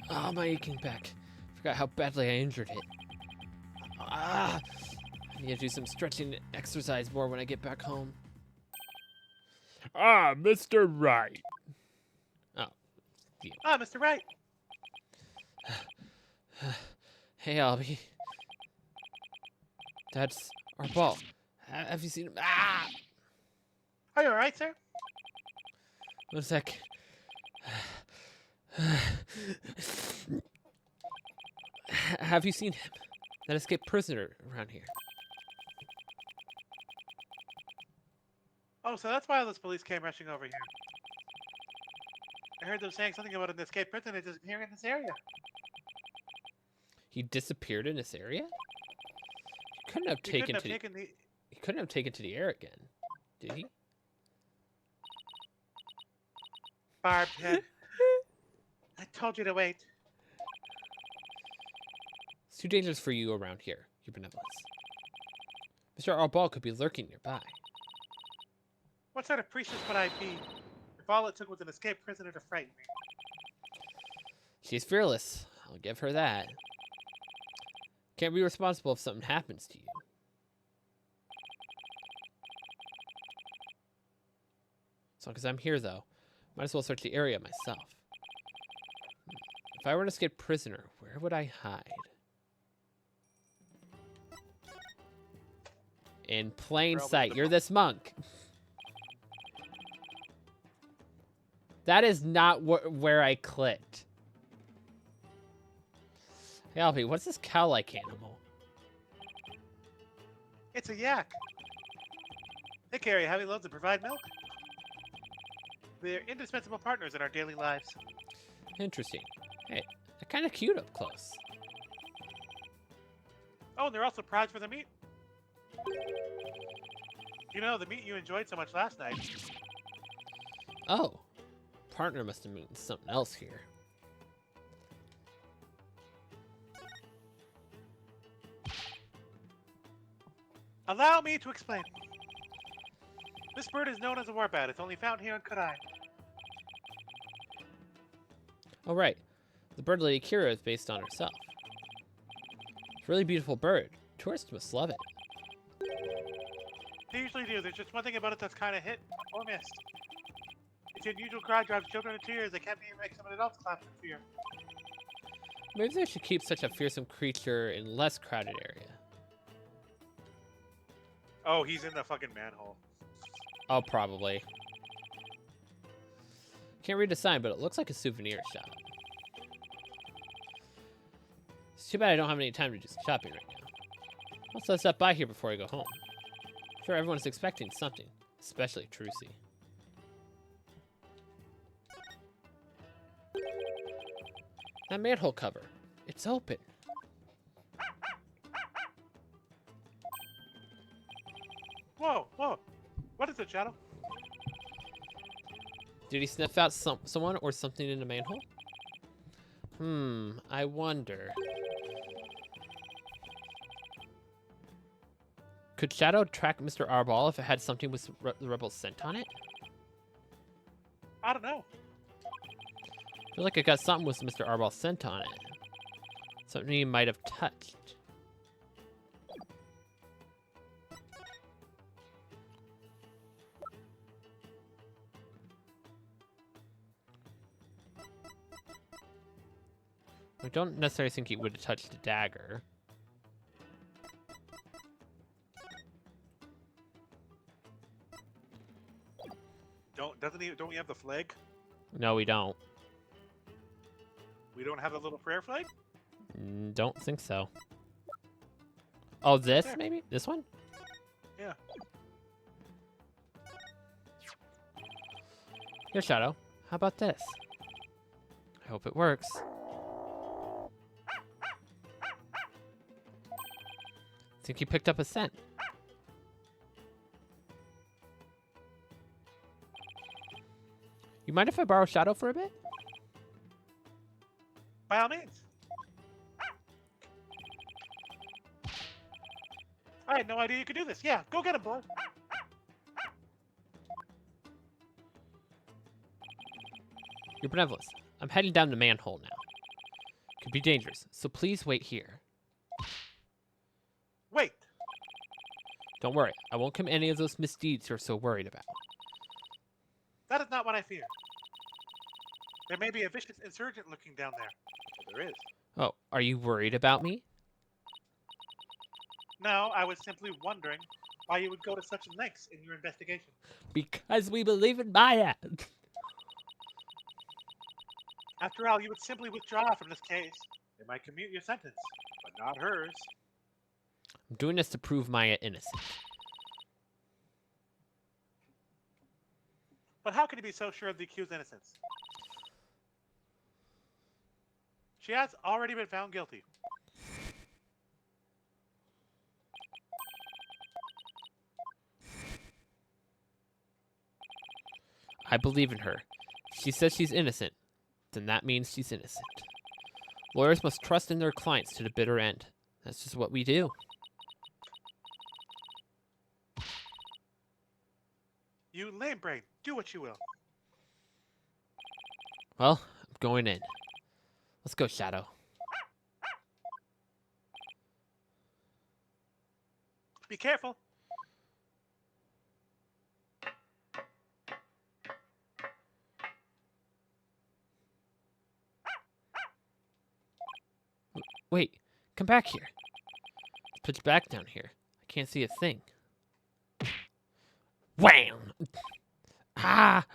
Ah, my aching back. Forgot how badly I injured it. Ah, I need to do some stretching and exercise more when I get back home. Ah, Mr. Wright. Oh. Yeah. Ah, Mr. Wright. Hey, Albie. That's our ball. Have you seen him? Ah! Are you alright, sir? 1 sec. Have you seen him? That escaped prisoner around here. Oh, so that's why all those police came rushing over here. I heard them saying something about an escaped prisoner disappearing in this area. He disappeared in this area? He couldn't have He taken couldn't to have taken the... He couldn't have taken to the air again, did he? Barbed head. I told you to wait. It's too dangerous for you around here, your benevolence. Mr. Arbol could be lurking nearby. What sort of priestess would I be if all it took was an escaped prisoner to frighten me? She's fearless. I'll give her that. Can't be responsible if something happens to you. As long as I'm here, though, might as well search the area myself. If I were an escaped prisoner, where would I hide? In plain Probably sight. the You're this monk. That is not where I clicked. Hey, Albie, what's this cow-like animal? It's a yak. They carry heavy loads and provide milk. They're indispensable partners in our daily lives. Interesting. Hey, they're kind of cute up close. Oh, and they're also prized for the meat. You know, the meat you enjoyed so much last night. Oh, partner must have meant something else here. Allow me to explain. This bird is known as a warbat. It's only found here in Kadai. Oh, right. The bird lady Kira is based on herself. It's a really beautiful bird. Tourists must love it. They usually do. There's just one thing about it that's kind of hit or missed. Its unusual cry drives children to tears. They can't even make some adults clap in fear. Maybe they should keep such a fearsome creature in less crowded area. Oh, he's in the fucking manhole. Oh, probably. Can't read the sign, but it looks like a souvenir shop. It's too bad I don't have any time to do some shopping right now. Also, I'll stop by here before I go home. I'm sure everyone's expecting something, especially Trucy. That manhole cover. It's open. Whoa, whoa. What is it, Shadow? Did he sniff out someone or something in the manhole? I wonder. Could Shadow track Mr. Arbol if it had something with the rebel's scent on it? I don't know. I feel like it got something with Mr. Arbol's scent on it. Something he might have touched. I don't necessarily think he would have touched the dagger. Don't we have the flag? No, we don't. We don't have the little prayer flag? Don't think so. Oh, this There. maybe? This one? Yeah. Here, Shadow. How about this? I hope it works. Think he picked up a scent. You mind if I borrow Shadow for a bit? By all means. I had no idea you could do this. Yeah, go get him, boy. Your benevolence. I'm heading down the manhole now. Could be dangerous, so please wait here. Wait! Don't worry, I won't commit any of those misdeeds you're so worried about. That is not what I fear. There may be a vicious insurgent looking down there. Well, there is. Oh, are you worried about me? No, I was simply wondering why you would go to such lengths in your investigation. Because we believe in Maya. After all, you would simply withdraw from this case. They might commute your sentence, but not hers. I'm doing this to prove Maya innocent. But how can you be so sure of the accused's innocence? She has already been found guilty. I believe in her. If she says she's innocent, then that means she's innocent. Lawyers must trust in their clients to the bitter end. That's just what we do. You lame brain, do what you will. Well, I'm going in. Let's go, Shadow. Be careful. Wait, come back here. Put you back down here. I can't see a thing. Wham! Ah!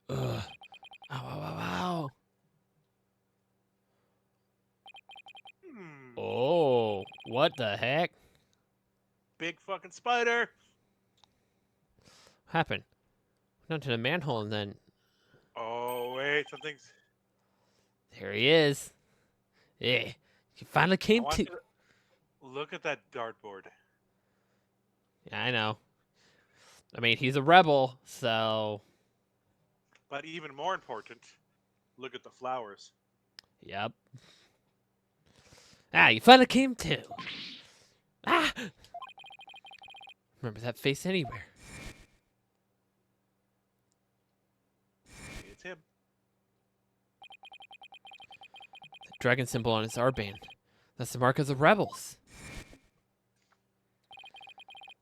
Ugh. Ow, ow, ow, ow. Oh, what the heck? Big fucking spider. What happened? Went down to the manhole and then... Oh, wait, something's... There he is. Yeah, he finally came to... Look at that dartboard. Yeah, I know. I mean, he's a rebel, so... But even more important, look at the flowers. Yep. Ah, you finally came to. Ah! Remember that face anywhere. It's him. The dragon symbol on his R-band. That's the mark of the rebels.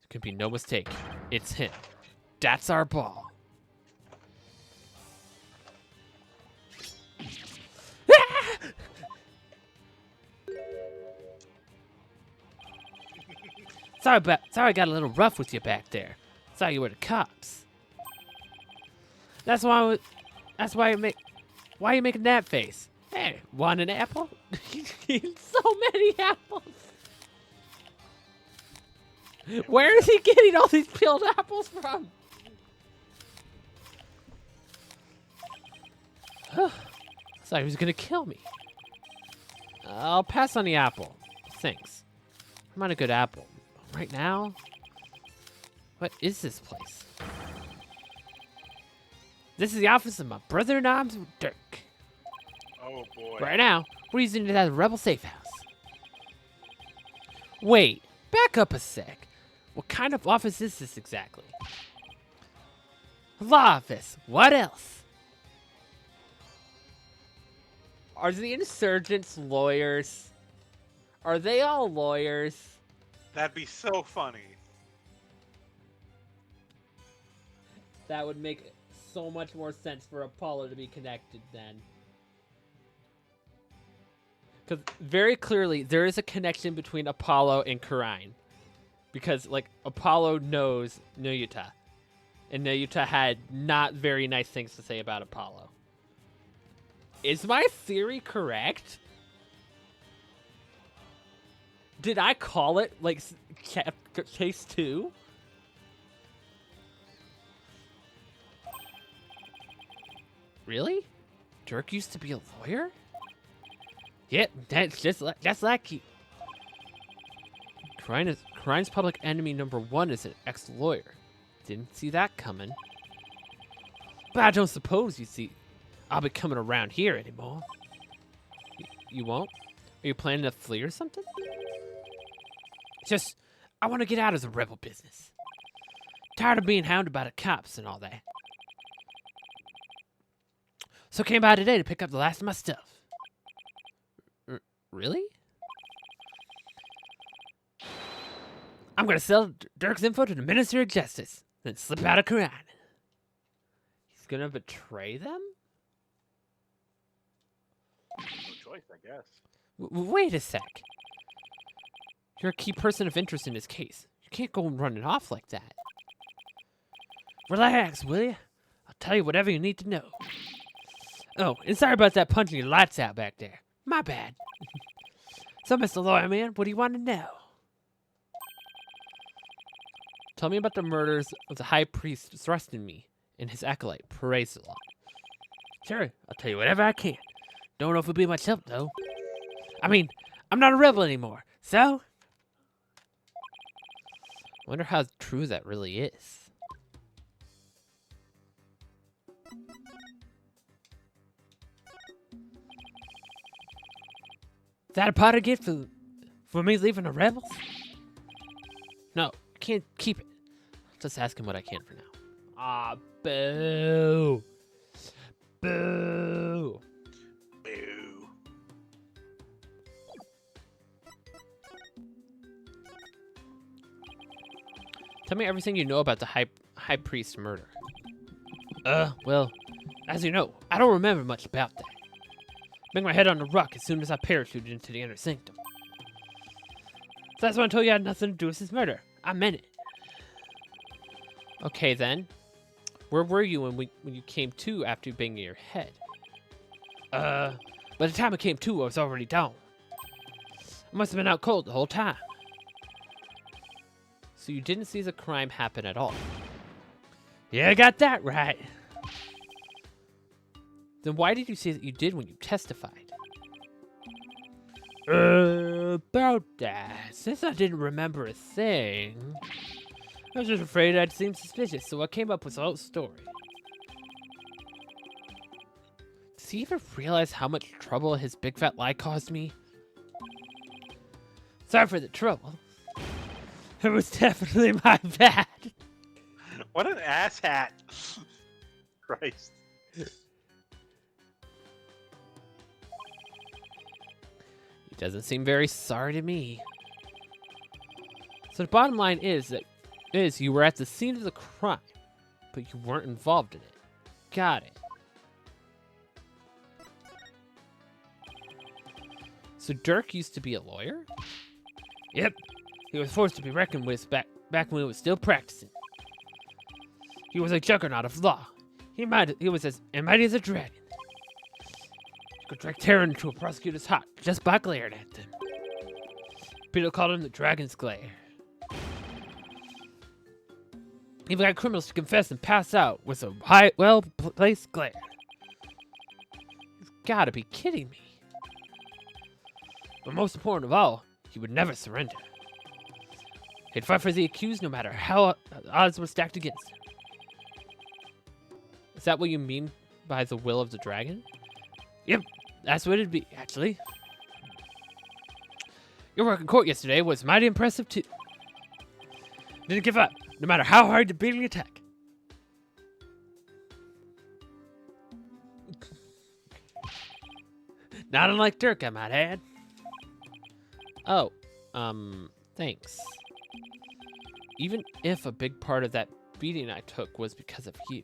There can be no mistake. It's him. That's our ball. Ah! Sorry I got a little rough with you back there. Thought you were the cops. That's why why are you making that face? Hey, want an apple? So many apples. Where is he getting all these peeled apples from? Thought he was gonna kill me. I'll pass on the apple. Thanks. I'm on a good apple. Right now? What is this place? This is the office of my brother-in-arms, Dirk. Oh boy. Right now, we're using it as a rebel safe house. Wait, back up a sec. What kind of office is this exactly? Law office. What else? Are the insurgents lawyers? Are they all lawyers? That'd be so funny. That would make so much more sense for Apollo to be connected then. Because very clearly, there is a connection between Apollo and Karine. Because, like, Apollo knows Nuyuta. And Nuyuta had not very nice things to say about Apollo. Is my theory correct? Did I call it, like, case 2? Really? Dirk used to be a lawyer? Yep, that's just like he. Karine's public enemy #1 is an ex-lawyer. Didn't see that coming. But I don't suppose you see I'll be coming around here anymore. You won't? Are you planning to flee or something? Just, I want to get out of the rebel business. Tired of being hounded by the cops and all that. So came by today to pick up the last of my stuff. Really? I'm gonna sell Dirk's info to the Minister of Justice, then slip out of Quran. He's gonna betray them? No choice, I guess. Wait a sec. You're a key person of interest in this case. You can't go running off like that. Relax, will you? I'll tell you whatever you need to know. Oh, and sorry about that punching your lights out back there. My bad. So, Mr. Lawyer Man, what do you want to know? Tell me about the murders of the high priest thrusting me and his acolyte, Praise the Law. Sure, I'll tell you whatever I can. Don't know if it'll be much help, though. I mean, I'm not a rebel anymore, so... Wonder how true that really is. Is that a pot of gift for me leaving the rebels? No, I can't keep it. Just ask him what I can for now. Ah, boo. Boo. Boo. Tell me everything you know about the high priest murder. Well, as you know, I don't remember much about that. Bang my head on the rock as soon as I parachuted into the inner sanctum. So that's when I told you I had nothing to do with his murder. I meant it. Okay then. Where were you when you came to after banging your head? By the time I came to, I was already down. I must have been out cold the whole time. So you didn't see the crime happen at all? Yeah, I got that right. Then why did you say that you did when you testified? About that. Since I didn't remember a thing, I was just afraid I'd seem suspicious, so I came up with a whole story. Does he even realize how much trouble his big fat lie caused me? Sorry for the trouble. It was definitely my bad. What an asshat. Christ. He doesn't seem very sorry to me. So the bottom line is you were at the scene of the crime, but you weren't involved in it. Got it. So Dirk used to be a lawyer? Yep. He was forced to be reckoned with back when he was still practicing. He was a juggernaut of law. He was as mighty as a dragon. He could drag terror into a prosecutor's heart just by glaring at them. People called him the Dragon's Glare. Even got criminals to confess and pass out with a well-placed glare. You've got to be kidding me. But most important of all, he would never surrender. He'd fight for the accused no matter how odds were stacked against him. Is that what you mean by the will of the dragon? Yep, that's what it'd be, actually. Your work in court yesterday was mighty impressive, too. Didn't give up, no matter how hard the beating attack. Not unlike Dirk, I might add. Oh, thanks. Even if a big part of that beating I took was because of you.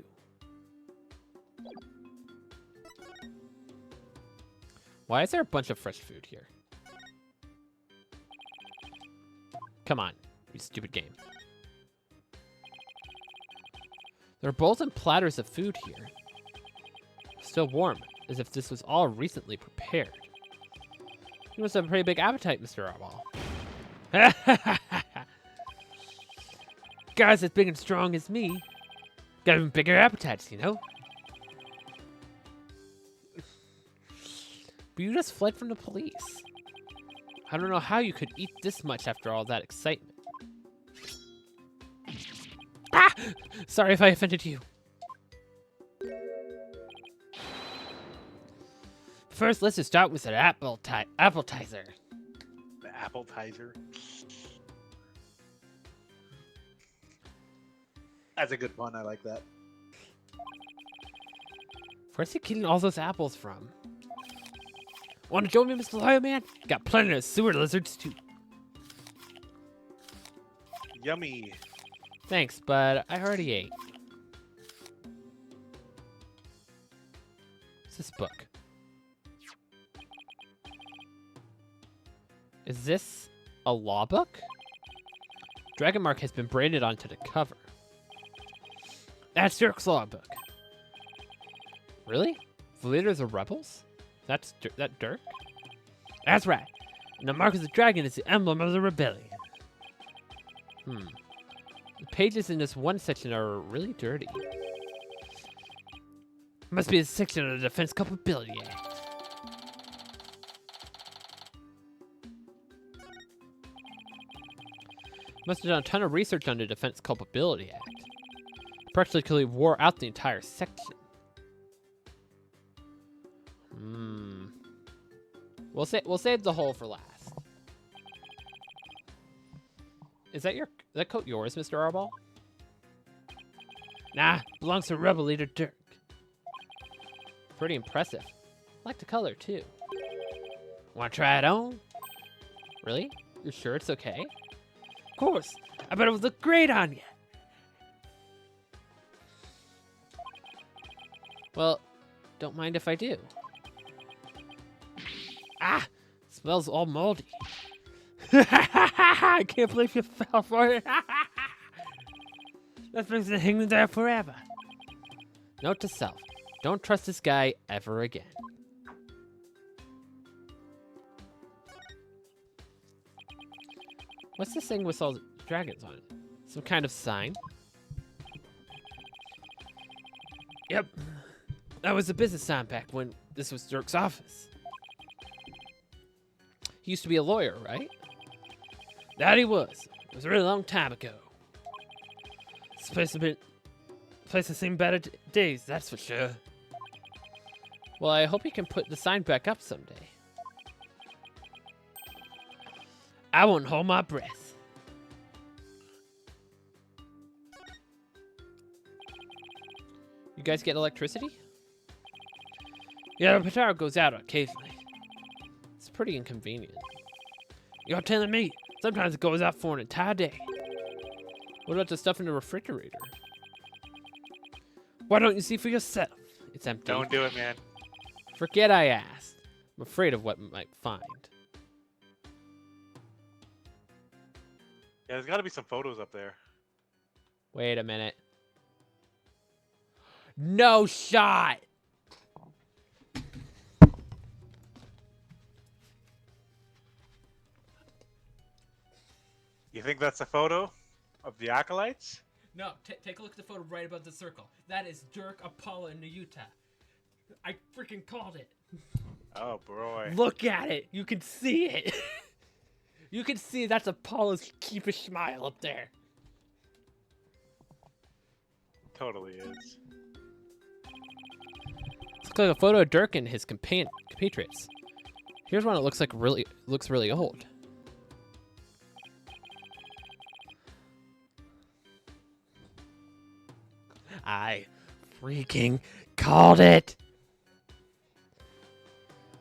Why is there a bunch of fresh food here? Come on, you stupid game. There are bowls and platters of food here. Still warm, as if this was all recently prepared. You must have a pretty big appetite, Mr. Arball. Guys as big and strong as me got even bigger appetites, you know? But you just fled from the police. I don't know how you could eat this much after all that excitement. Ah! Sorry if I offended you. First, let's just start with an appetizer. The appetizer. That's a good pun. I like that. Where's he getting all those apples from? Want to join me, Mr. Lawyer Man? Got plenty of sewer lizards, too. Yummy. Thanks, but I already ate. What's this book? Is this a law book? Dragon Mark has been branded onto the cover. That's Dirk's law book. Really? The leaders of rebels? That's that Dirk? That's right. And the mark of the dragon is the emblem of the rebellion. The pages in this one section are really dirty. Must be a section of the Defense Culpability Act. Must have done a ton of research on the Defense Culpability Act. Practically wore out the entire section. We'll save the whole for last. Is that coat yours, Mr. Arball? Nah, belongs to Rebel Leader Dirk. Pretty impressive. I like the color too. Wanna try it on? Really? You're sure it's okay? Of course. I bet it would look great on you. Well, don't mind if I do. Ah! Smells all moldy. I can't believe you fell for it. That thing's been hanging there forever. Note to self. Don't trust this guy ever again. What's this thing with all the dragons on it? Some kind of sign? Yep. That was a business sign back when this was Dirk's office. He used to be a lawyer, right? That he was. It was a really long time ago. This place has seen better days, that's for sure. Well, I hope you can put the sign back up someday. I won't hold my breath. You guys get electricity? Yeah, the power goes out occasionally. It's pretty inconvenient. You're telling me sometimes it goes out for an entire day. What about the stuff in the refrigerator? Why don't you see for yourself? It's empty. Don't do it, man. Forget I asked. I'm afraid of what we might find. Yeah, there's got to be some photos up there. Wait a minute. No shot! You think that's a photo of the acolytes? No, take a look at the photo right above the circle. That is Dirk, Apollo, and Utah. I freaking called it. Oh, boy. Look at it. You can see it. You can see that's Apollo's keepish smile up there. Totally is. Looks like a photo of Dirk and his compatriots. Here's one that looks really old. I freaking called it.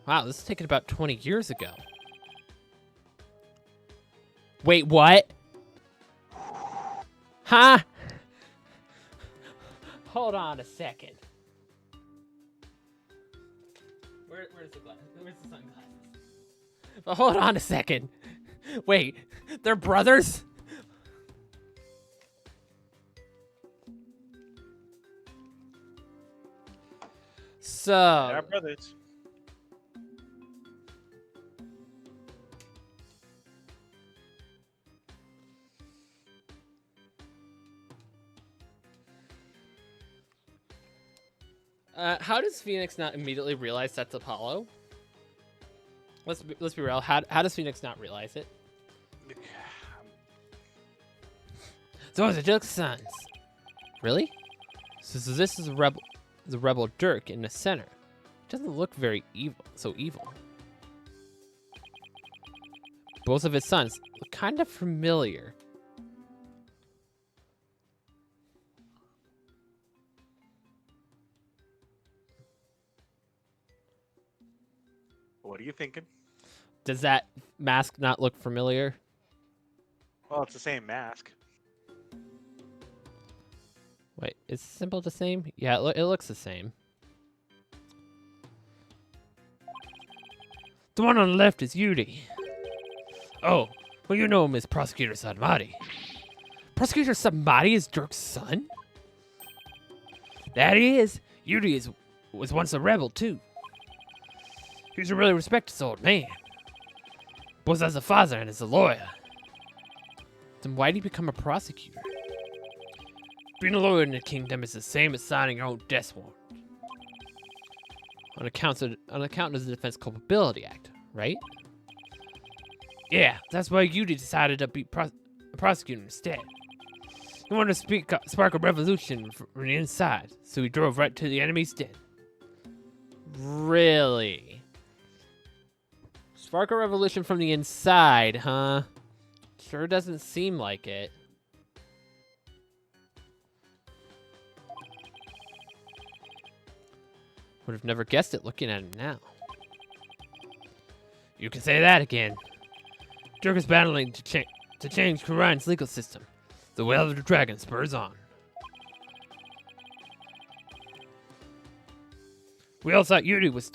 Wow, this is taken about 20 years ago. Wait, what? Huh? Hold on a second. Where's the glass? Where's the sunglasses? But hold on a second. Wait, they're brothers? So. They're brothers. How does Phoenix not immediately realize that's Apollo? Let's be real. How does Phoenix not realize it? Those are Dirk's sons. Really? So this is the rebel Dirk in the center. It doesn't look very evil. Both of his sons look kind of familiar. thinking. Does that mask not look familiar? Well, it's the same mask. Wait, is the symbol the same? Yeah, it looks the same. The one on the left is Yuri. Oh, well, you know him as Prosecutor Samadhi. Prosecutor Samadhi is Dirk's son? That he is. Yuri was once a rebel, too. He was a really respected old man. Both as a father and as a lawyer. Then why did he become a prosecutor? Being a lawyer in the kingdom is the same as signing your own death warrant. On account of the Defense Culpability Act, right? Yeah, that's why Yuri decided to be a prosecutor instead. He wanted to spark a revolution from the inside, so he drove right to the enemy's den. Really? Spark a revolution from the inside, huh? Sure doesn't seem like it. Would have never guessed it looking at him now. You can say that again. Dirk is battling to change Kuran's legal system. The will of the dragon spurs on. We all thought Yuri was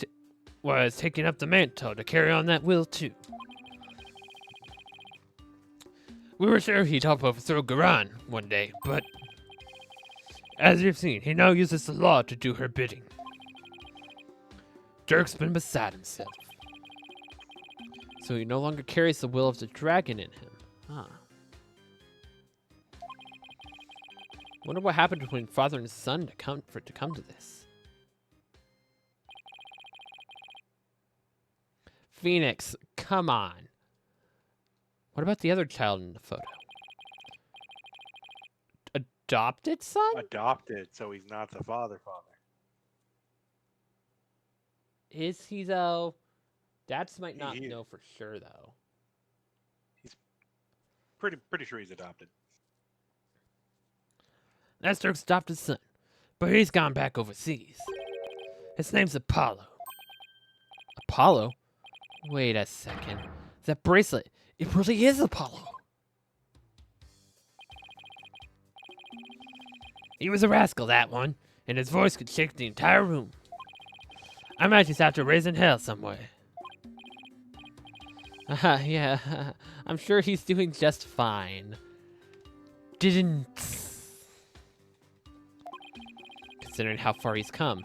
taking up the mantle to carry on that will too. We were sure he'd help overthrow Garan one day, but as you've seen, he now uses the law to do her bidding. Dirk's been beside himself. So he no longer carries the will of the dragon in him. Huh. Wonder what happened between father and son for it to come to this. Phoenix, come on. What about the other child in the photo? Adopted son? Adopted, so he's not the father. Is he though? Dads might not know for sure though. He's pretty sure he's adopted. That's Dirk's adopted son, but he's gone back overseas. His name's Apollo. Apollo? Wait a second. That bracelet, it really is Apollo. He was a rascal, that one, and his voice could shake the entire room. I imagine he's out to raising hell somewhere. Yeah, I'm sure he's doing just fine. Considering how far he's come,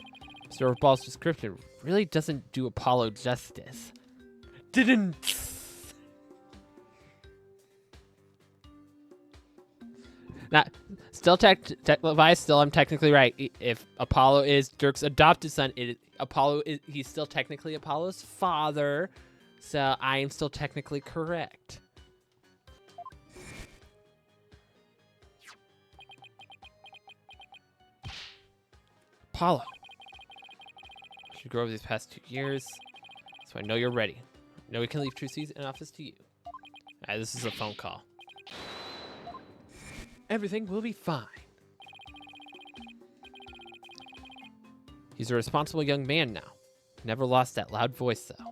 Mr. Ball's description really doesn't do Apollo justice. Not still Levi, still I'm technically right. If Apollo is Dirk's adopted son, he's still technically Apollo's father. So I am still technically correct. Apollo. You grew over these past 2 years, so I know you're ready. I know we can leave Trucy's in office to you. Alright, this is a phone call. Everything will be fine. He's a responsible young man now. Never lost that loud voice, though.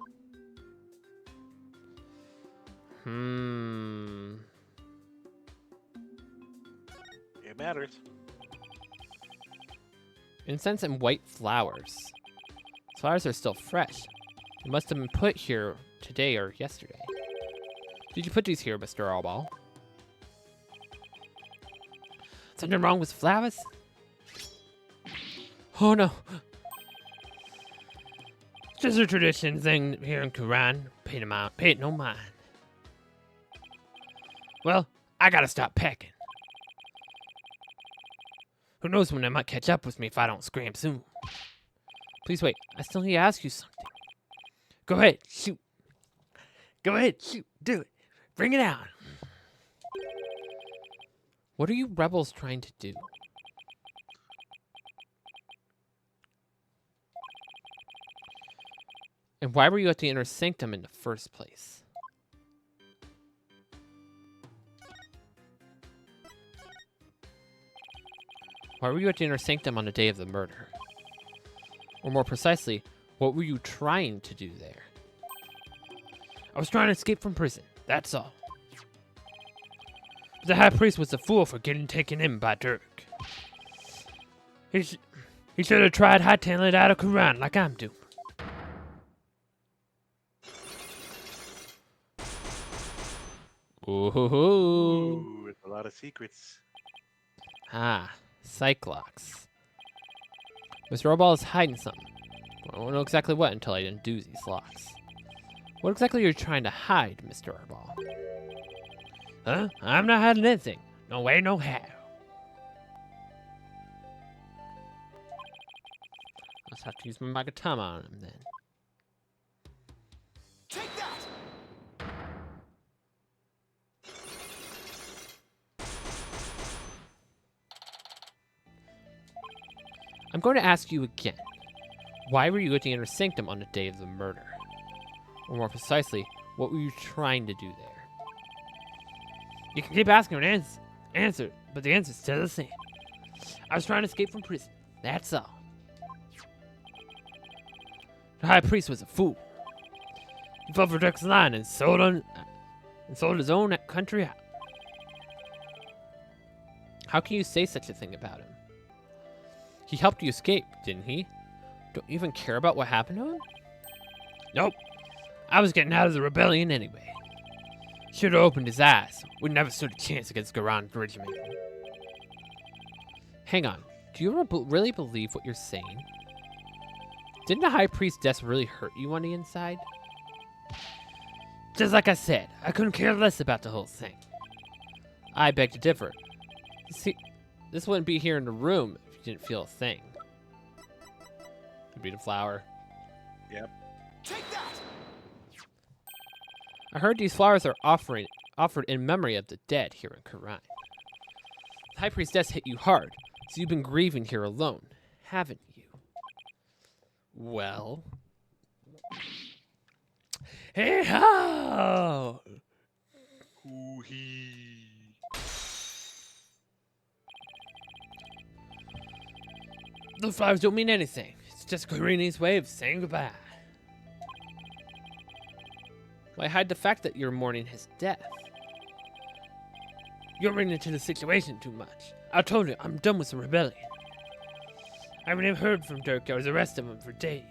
It matters. Incense and white flowers. The flowers are still fresh. They must have been put here today or yesterday. Did you put these here, Mr. Allball? Something wrong with flowers? Oh no. Just a tradition thing here in Kuran. Pay it no mind. Well, I gotta stop packing. Who knows when they might catch up with me if I don't scram soon. Please wait, I still need to ask you something. Go ahead, shoot. Go ahead, shoot, do it. Bring it out. What are you rebels trying to do? And why were you at the Inner Sanctum in the first place? Why were you at the Inner Sanctum on the day of the murder? Or more precisely, what were you trying to do there? I was trying to escape from prison, that's all. But the High Priest was a fool for getting taken in by Dirk. He should have tried hightailing it out of Quran like I'm doing. Ooh. With a lot of secrets. Ah, Cyclops. Mr. Orball is hiding something. I won't know exactly what until I undo these locks. What exactly are you trying to hide, Mr. Orball? Huh? I'm not hiding anything. No way, no how. I'll just have to use my Magatama on him then. Take that! I'm going to ask you again. Why were you at the inner sanctum on the day of the murder? Or more precisely, what were you trying to do there? You can keep asking an answer, but the answer's still the same. I was trying to escape from prison. That's all. The High Priest was a fool. He fell for Dirk's line and sold his own country out. How can you say such a thing about him? He helped you escape, didn't he? Don't you even care about what happened to him? Nope. I was getting out of the rebellion anyway. Should have opened his eyes. We never stood a chance against Garon's regiment. Hang on. Do you really believe what you're saying? Didn't the High Priest's death really hurt you on the inside? Just like I said, I couldn't care less about the whole thing. I beg to differ. See, this wouldn't be here in the room if you didn't feel a thing. Could be the flower. Yep. Take that! I heard these flowers are offered in memory of the dead here in Quran. The High Priest's death hit you hard, so you've been grieving here alone, haven't you? Well... Hey ho! Hoo-hee. The flowers don't mean anything. It's just Karini's way of saying goodbye. Why hide the fact that you're mourning his death? You're reading into the situation too much. I told you, I'm done with the rebellion. I haven't even heard from Dirk or the rest of them for days.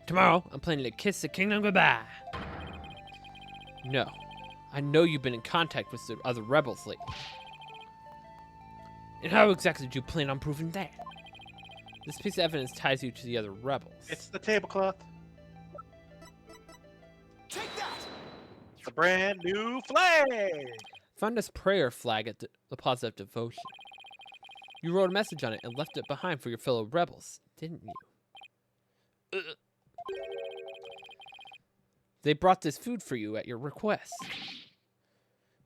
Tomorrow, I'm planning to kiss the kingdom goodbye. No. I know you've been in contact with the other rebels lately. And how exactly do you plan on proving that? This piece of evidence ties you to the other rebels. It's the tablecloth. Take that! The brand new flag. Found this prayer flag at the Plaza of Devotion. You wrote a message on it and left it behind for your fellow rebels, didn't you? They brought this food for you at your request.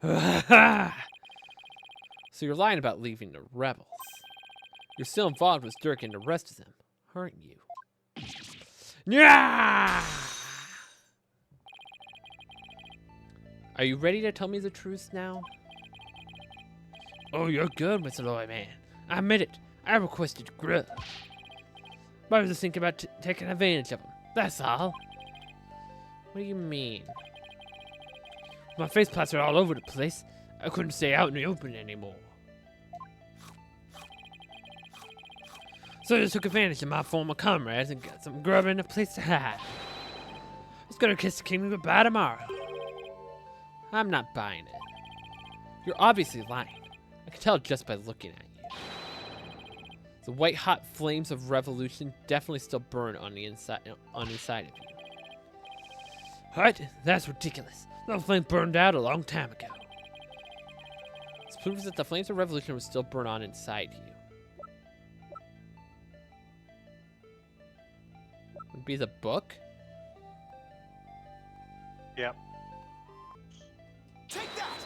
So you're lying about leaving the rebels. You're still involved with Dirk and the rest of them, aren't you? Yeah! Are you ready to tell me the truth now? Oh, you're good, Mr. Lawyer Man. I admit it. I requested grub. But I was just thinking about taking advantage of him. That's all. What do you mean? My face plastered all over the place. I couldn't stay out in the open anymore. So I just took advantage of my former comrades and got some grub and a place to hide. I was gonna kiss the kingdom goodbye tomorrow. I'm not buying it. You're obviously lying. I can tell just by looking at you. The white-hot flames of revolution definitely still burn on the inside of you. What? That's ridiculous. The flame burned out a long time ago. This proves that the flames of revolution will still burn on inside you. Would be the book? Yep. Take that!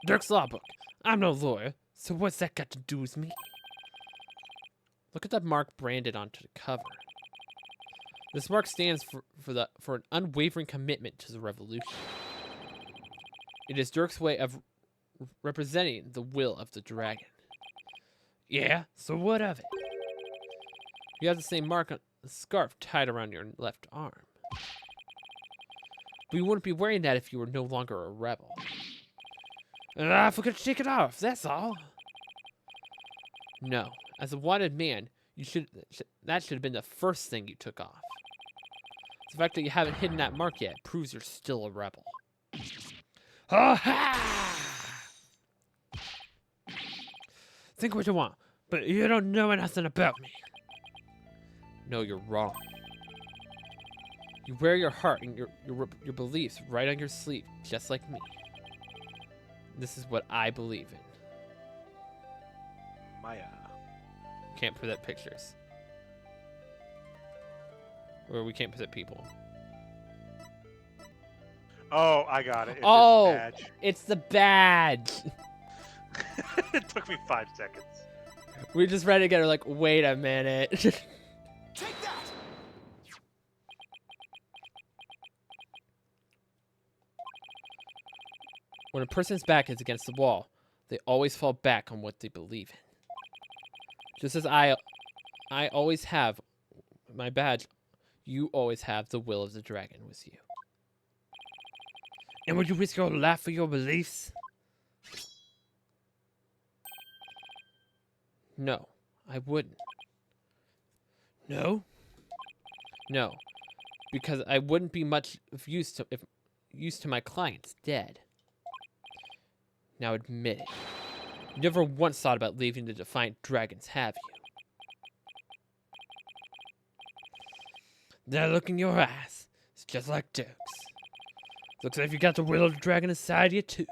Dirk's law book. I'm no lawyer, so what's that got to do with me? Look at that mark branded onto the cover. This mark stands for an unwavering commitment to the revolution. It is Dirk's way of representing the will of the dragon. Yeah, so what of it? You have the same mark on the scarf tied around your left arm. But you wouldn't be wearing that if you were no longer a rebel. And I forgot to take it off, that's all. No, as a wanted man, that should have been the first thing you took off. The fact that you haven't hidden that mark yet proves you're still a rebel. Ha! Think what you want, but you don't know nothing about me. No, you're wrong. You wear your heart and your beliefs right on your sleeve, just like me. This is what I believe in. Maya. Can't present pictures. Or we can't present people. Oh, I got it. It's Oh, this badge. it's the badge. It took me 5 seconds. We just read it together like, wait a minute. Take that! When a person's back is against the wall, they always fall back on what they believe in. Just as I always have my badge, you always have the will of the dragon with you. And would you risk your life for your beliefs? No, I wouldn't. No? No, because I wouldn't be much of use to my clients dead. Now admit it. You never once thought about leaving the Defiant Dragons, have you? That look in your eyes, it's just like Dirk's. Looks like you got the will of the dragon inside you too.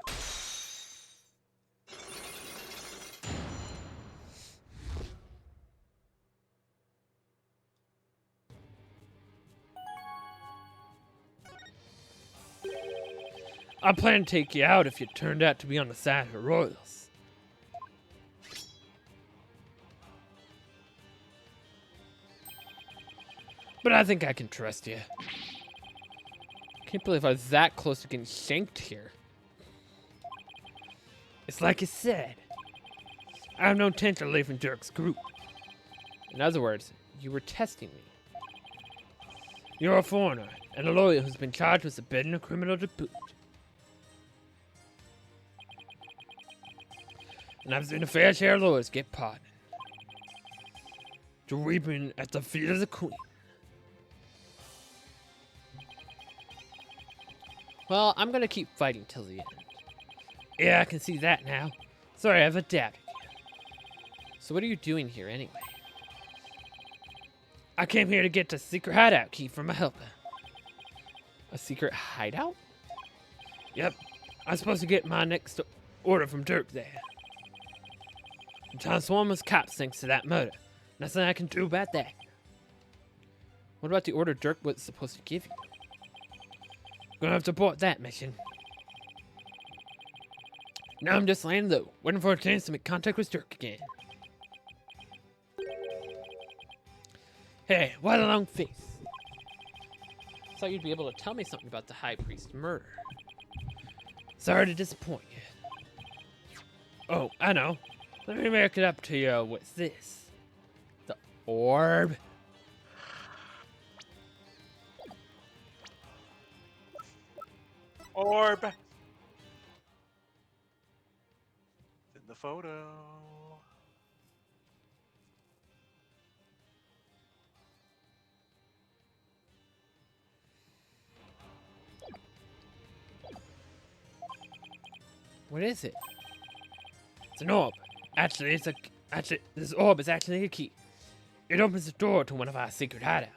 I plan to take you out if you turned out to be on the side of the royals. But I think I can trust you. Can't believe I was that close to getting shanked here. It's like you said. I have no intention of leaving Dirk's group. In other words, you were testing me. You're a foreigner, and a lawyer who's been charged with abetting a criminal to boot. And I've seen a fair share of lawyers get pardoned. To weeping at the feet of the queen. Well, I'm gonna keep fighting till the end. Yeah, I can see that now. Sorry, I have a doubted you. So what are you doing here anyway? I came here to get the secret hideout key from a helper. A secret hideout? Yep. I'm supposed to get my next order from Dirk there. John Swarmer's cops thanks to that murder. Nothing I can do about that. What about the order Dirk was supposed to give you? Gonna have to abort that mission. Now I'm just laying low, waiting for a chance to make contact with Dirk again. Hey, what a long face. Thought you'd be able to tell me something about the High Priest's murder. Sorry to disappoint you. Oh, I know. Let me make it up to you. What's this? The orb? Orb. In the photo. What is it? It's an orb. Actually, this orb is actually a key. It opens the door to one of our secret hideouts.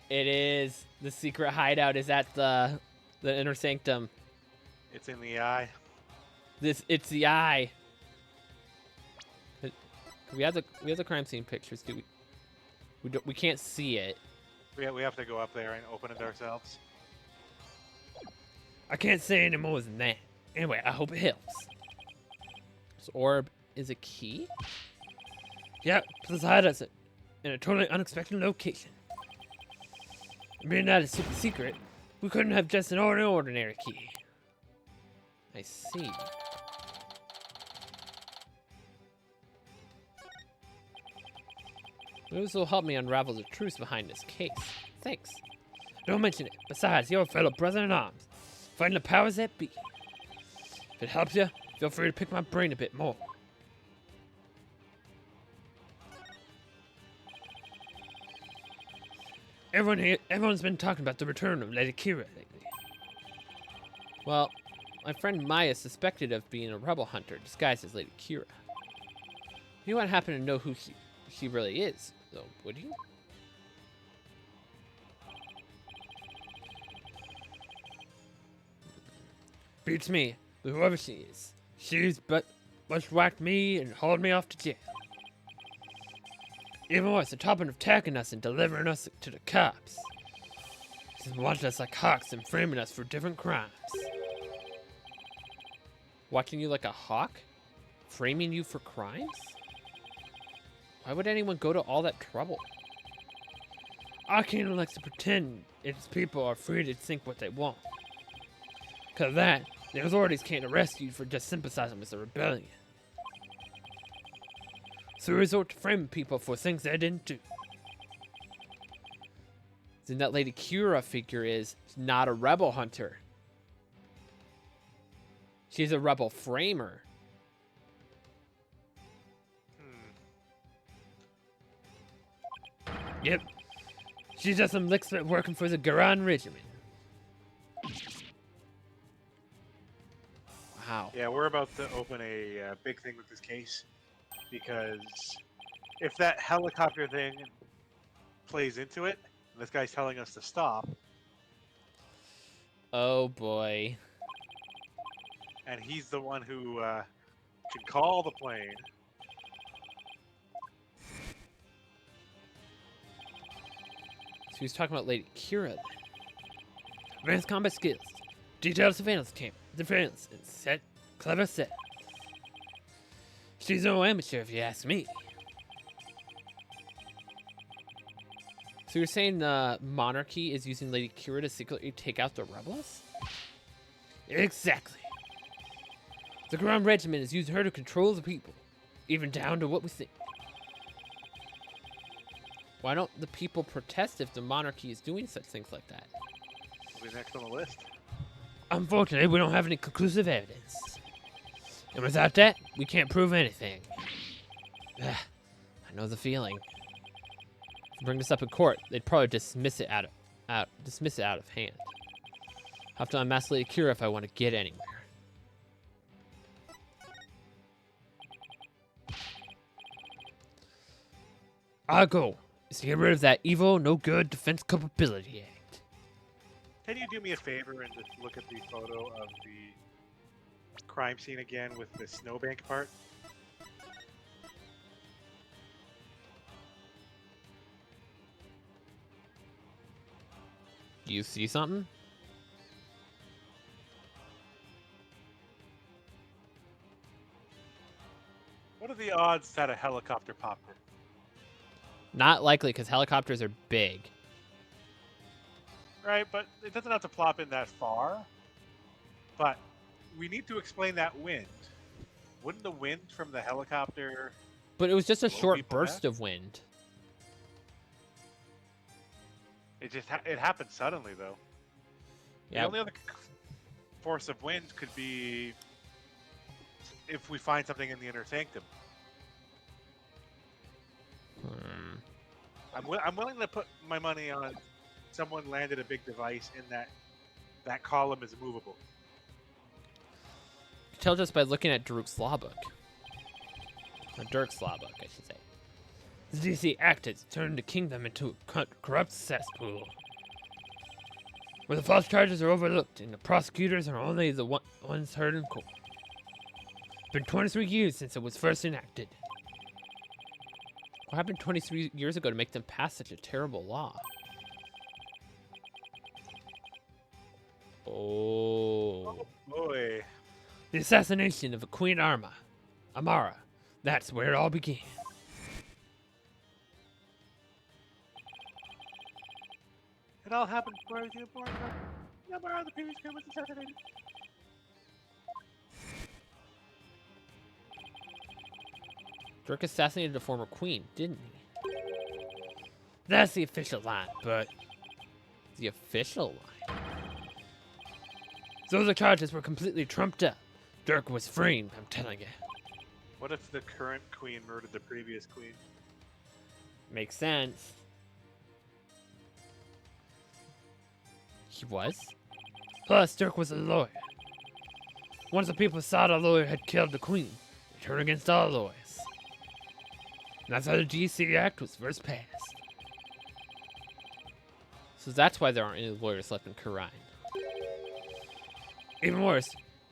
It is. The secret hideout is at the inner sanctum. It's in the eye. It's the eye. We have the crime scene pictures. Do we can't see it. We have to go up there and open it ourselves. I can't say any more than that. Anyway, I hope it helps. This orb is a key? Yep, this hideout's in a totally unexpected location. Being that it's super secret, we couldn't have just an ordinary key. I see. This will help me unravel the truth behind this case. Thanks. Don't mention it. Besides, you're a fellow brother in arms, fighting the powers that be. If it helps you, feel free to pick my brain a bit more. Everyone's been talking about the return of Lady Kira lately. Well, my friend Maya is suspected of being a rebel hunter disguised as Lady Kira. You wouldn't happen to know who she really is, though, would you? Beats me, but whoever she is, she's but bushwhacked me and hauled me off to jail. Even worse, the top of attacking us and delivering us to the cops. She's watching us like hawks and framing us for different crimes. Watching you like a hawk? Framing you for crimes? Why would anyone go to all that trouble? Arcane likes to pretend its people are free to think what they want. Cause of that, the authorities can't arrest you for just sympathizing with the rebellion. So they resort to framing people for things they didn't do. Then that Lady Kira figure is not a rebel hunter. She's a rebel framer. Yep. She's just some licksmith working for the Garan Regiment. Wow. Yeah, we're about to open a big thing with this case. Because if that helicopter thing plays into it, and this guy's telling us to stop, Oh boy. and he's the one who can call the plane. So he's talking about Lady Kira then. Advanced combat skills. Detailed surveillance defense and set. Clever set. She's no amateur if you ask me. So you're saying the monarchy is using Lady Kira to secretly take out the rebels? Exactly. The Grand Regiment is using her to control the people, even down to what we think. Why don't the people protest if the monarchy is doing such things like that? Will be next on the list. Unfortunately, we don't have any conclusive evidence. And without that, we can't prove anything. I know the feeling. If we bring this up in court, they'd probably dismiss it out of hand. I'll have to unmask Lady Kira if I want to get anywhere. Our goal is to get rid of that evil, no good Defense Culpability Act. Can you do me a favor and just look at the photo of the crime scene again with the snowbank part? You see something? What are the odds that a helicopter popped in? Not likely, because helicopters are big. Right, but it doesn't have to plop in that far. But we need to explain that wind. Wouldn't the wind from the helicopter... But it was just a blow short people burst back? of wind. It just it happened suddenly, though. Yeah. The only other force of wind could be if we find something in the inner sanctum. I'm willing to put my money on someone landed a big device in that column is movable. You can tell just by looking at Daruk's law book. Or Dirk's law book, I should say. The DC Act has turned the kingdom into a corrupt cesspool, where the false charges are overlooked and the prosecutors are only the ones heard in court. It's been 23 years since it was first enacted. What happened 23 years ago to make them pass such a terrible law? Oh. Boy. The assassination of Queen Amara. That's where it all began. It all happened before the born. Amara, the previous queen, was assassinated. Dirk assassinated a former queen, didn't he? That's the official line, but the official line. Those charges were completely trumped up. Dirk was framed, I'm telling you. What if the current queen murdered the previous queen? Makes sense. He was? Plus, Dirk was a lawyer. Once the people saw the lawyer had killed the queen, they turned against all lawyers. And that's how the DC Act was first passed. So that's why there aren't any lawyers left in Karine. Even worse,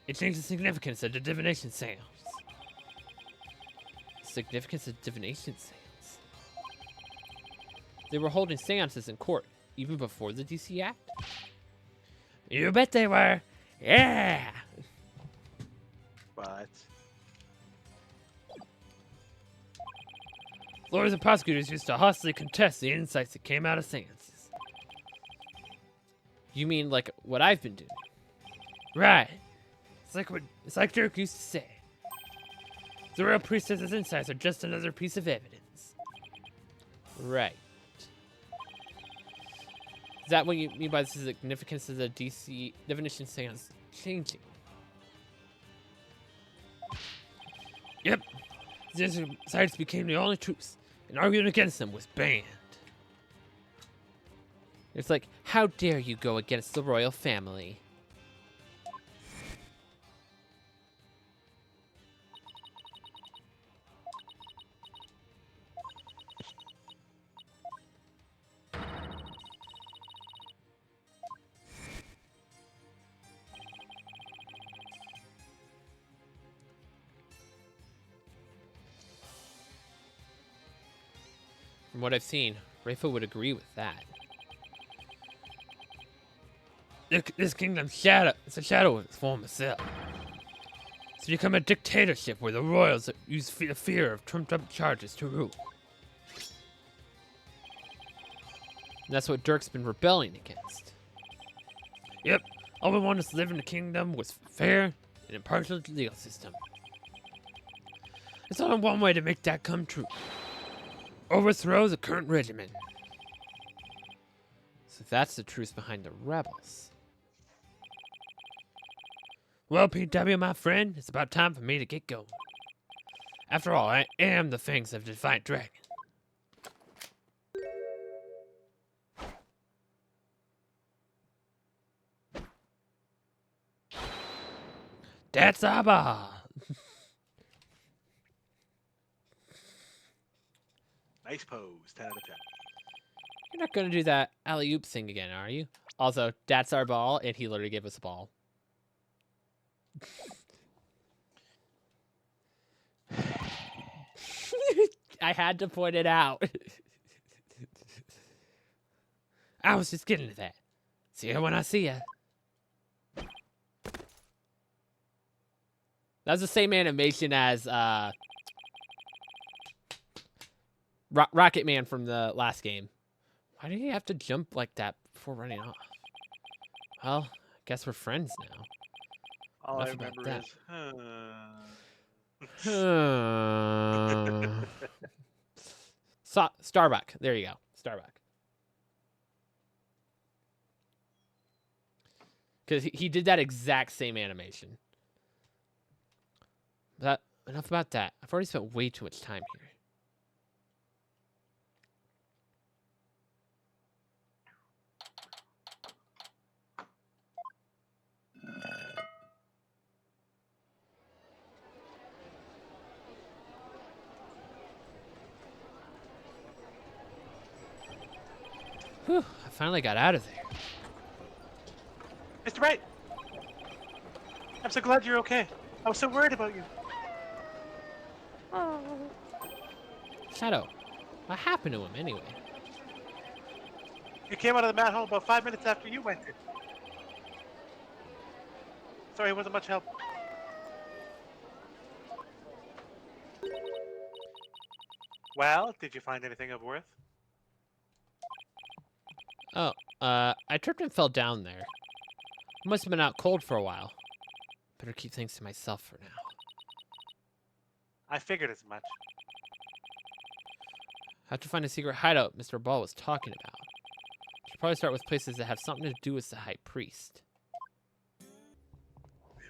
it changed the significance of the divination seance. Significance of divination seance? They were holding seances in court, even before the DC Act? You bet they were! Yeah! But Lawyers and prosecutors used to hostily contest the insights that came out of seances. You mean like what I've been doing? Right. It's like Dirk used to say. The real priestess's insights are just another piece of evidence. Right. Is that what you mean by the significance of the DC divination seance changing? Yep. The insights became the only truth, and arguing against them was banned. It's like, how dare you go against the royal family? From what I've seen, Rafa would agree with that. This kingdom's shadow, it's a shadow of its former self. It's become a dictatorship where the royals use the fear of trumped-up charges to rule. And that's what Dirk's been rebelling against. Yep, all we wanted to live in the kingdom was fair and impartial legal system. There's only one way to make that come true. Overthrow the current regimen. So that's the truth behind the rebels. Well, PW, my friend, it's about time for me to get going. After all, I am the fangs of the Defiant Dragon. That's Abba! nice pose, 10 out of 10. You're not gonna do that alley-oop thing again, are you? Also, that's our ball, and he literally gave us a ball. I had to point it out. I was just getting to that. See ya when I see ya. That's the same animation as Rocket Man from the last game. Why did he have to jump like that before running off? Well, I guess we're friends now. All Enough I about remember is, Starbuck. There you go, Starbuck. Because he did that exact same animation. But enough about that. I've already spent way too much time here. Whew, I finally got out of there. Mr. Wright! I'm so glad you're okay. I was so worried about you. Shadow, what happened to him anyway? You came out of the manhole about 5 minutes after you went in. Sorry, it wasn't much help. Well, did you find anything of worth? Oh, I tripped and fell down there. Must have been out cold for a while. Better keep things to myself for now. I figured as much. Have to find a secret hideout Mr. Ball was talking about. Should probably start with places that have something to do with the High Priest.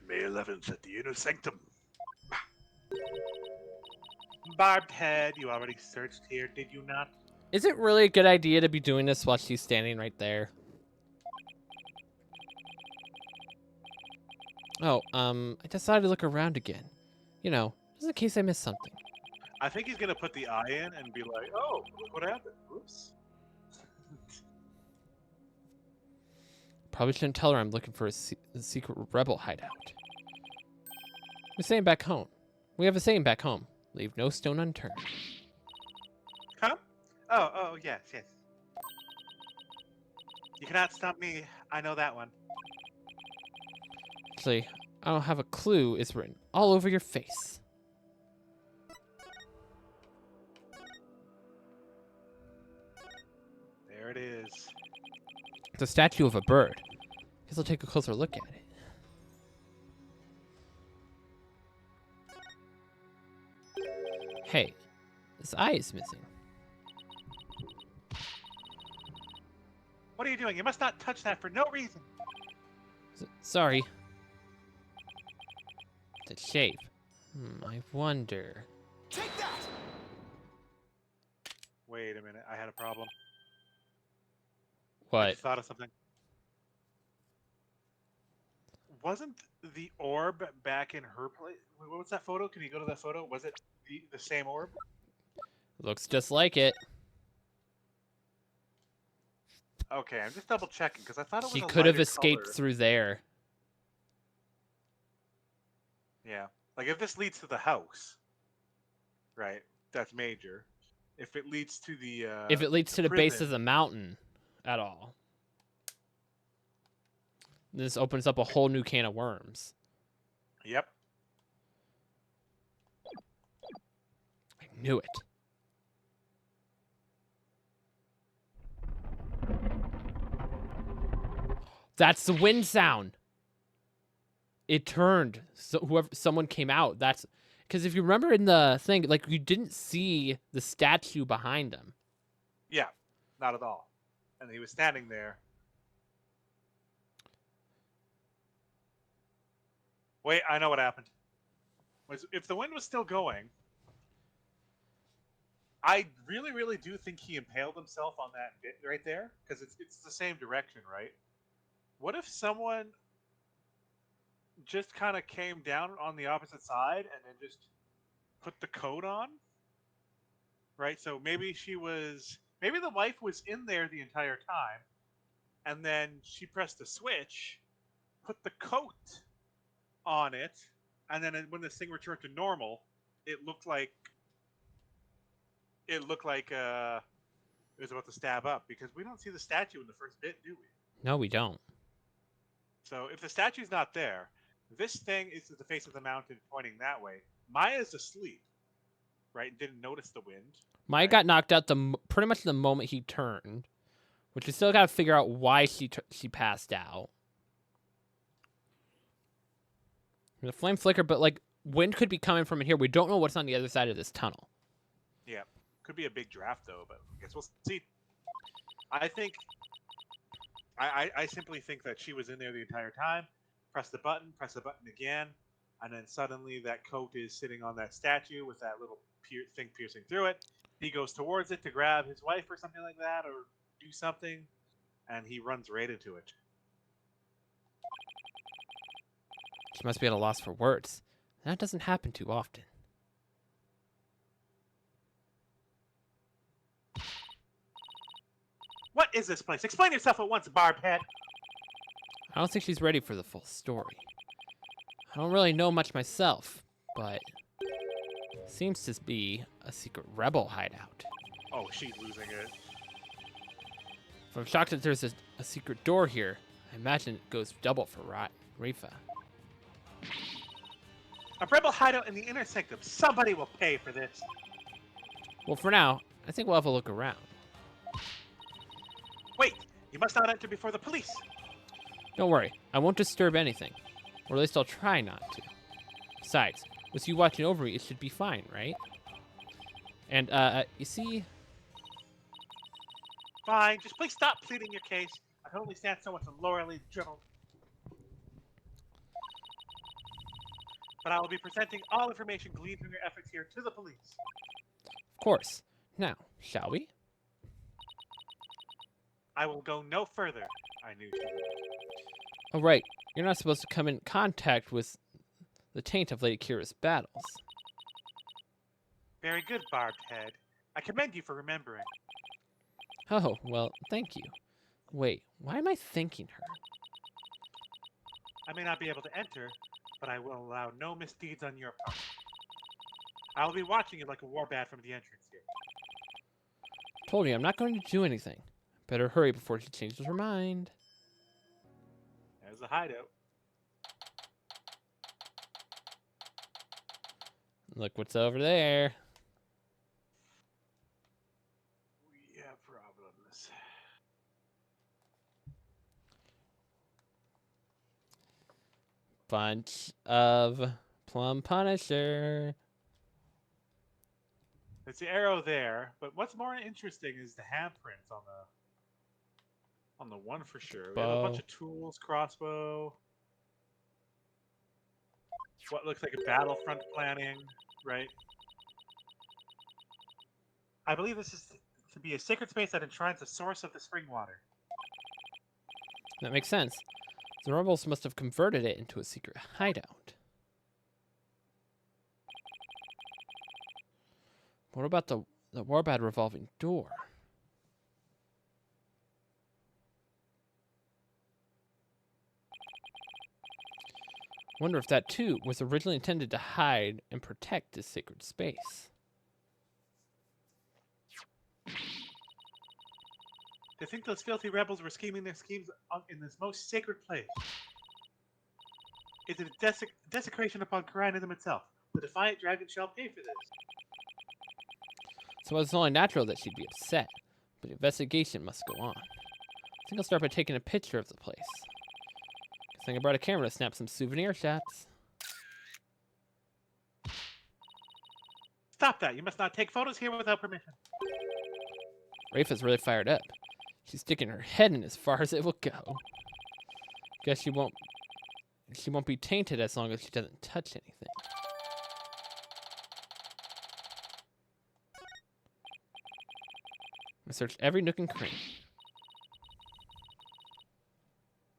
May 11th at the Inner Sanctum. Barbed head, you already searched here, did you not? Is it really a good idea to be doing this while she's standing right there? Oh, I decided to look around again. You know, just in case I missed something. I think he's gonna put the eye in and be like, oh, look what happened. Oops. Probably shouldn't tell her I'm looking for a secret rebel hideout. We're saying back home. We have a saying back home. Leave no stone unturned. Huh? Oh, yes. You cannot stop me. I know that one. Actually, I don't have a clue. It's written all over your face. There it is. It's a statue of a bird. Guess I'll take a closer look at it. Hey, this eye is missing. What are you doing? You must not touch that for no reason. Sorry. It's a shave. I wonder. Take that! Wait a minute. I had a problem. I What? just thought of something. Wasn't the orb back in her place? What was that photo? Can you go to that photo? Was it the same orb? Looks just like it. Okay, I'm just double checking because I thought it was She a could have lighter escaped color. through there. Yeah. Like if this leads to the house, right? That's major. If it leads to the If it leads to the base prison- of the mountain at all. This opens up a whole new can of worms. Yep. I knew it. That's the wind sound. It turned. So someone came out. That's because if you remember in the thing, like you didn't see the statue behind him. Yeah. Not at all. And he was standing there. Wait, I know what happened. If the wind was still going, I really, really do think he impaled himself on that bit right there because it's the same direction, right? What if someone just kind of came down on the opposite side and then just put the coat on? Right? So maybe maybe the wife was in there the entire time and then she pressed the switch, put the coat on it, and then when this thing returned to normal, it looked like it was about to stab up because we don't see the statue in the first bit, do we? No, we don't. So if the statue's not there, this thing is at the face of the mountain pointing that way. Maya's asleep, right? And didn't notice the wind. Maya got knocked out pretty much the moment he turned, which we still got to figure out why she passed out. The flame flickered, but like wind could be coming from in here. We don't know what's on the other side of this tunnel. Yeah, could be a big draft though, but I guess we'll see. I think I simply think that she was in there the entire time. Press the button again, and then suddenly that coat is sitting on that statue with that little thing piercing through it. He goes towards it to grab his wife or something like that, or do something, and he runs right into it. She must be at a loss for words. That doesn't happen too often. What is this place? Explain yourself at once, Barbhead. I don't think she's ready for the full story. I don't really know much myself, but seems to be a secret rebel hideout. Oh, she's losing it. If I'm shocked that there's a secret door here, I imagine it goes double for Rifa. A rebel hideout in the inner sanctum. Somebody will pay for this. Well, for now, I think we'll have a look around. Wait, you must not enter before the police. Don't worry, I won't disturb anything. Or at least I'll try not to. Besides, with you watching over me, it should be fine, right? And, you see, Fine, just please stop pleading your case. I can only stand so much laurally drivel. But I will be presenting all information gleaned from your efforts here to the police. Of course. Now, shall we? I will go no further. I knew she would. Oh, right. You're not supposed to come in contact with the taint of Lady Kira's battles. Very good, Barbed Head. I commend you for remembering. Oh, well, thank you. Wait, why am I thanking her? I may not be able to enter, but I will allow no misdeeds on your part. I will be watching you like a warbad from the entrance here. Told you I'm not going to do anything. Better hurry before she changes her mind. There's a hideout. Look what's over there. We have problems. Bunch of Plum Punisher. There's the arrow there, but what's more interesting is the handprints on the one for sure. We have a bunch Bow. of tools, crossbow. What looks like a battlefront planning, right? I believe this is to be a sacred space that enshrines the source of the spring water. That makes sense. The rebels must have converted it into a secret hideout. What about the warbad revolving door? Wonder if that too was originally intended to hide and protect this sacred space. They think those filthy rebels were scheming their schemes in this most sacred place. It's a desecration upon Karanism itself. The defiant dragon shall pay for this. So it's only natural that she'd be upset, but the investigation must go on. I think I'll start by taking a picture of the place. Guess I think I brought a camera to snap some souvenir shots. Stop that! You must not take photos here without permission. Rafa's really fired up. She's sticking her head in as far as it will go. Guess she won't be tainted as long as she doesn't touch anything. I searched every nook and cranny.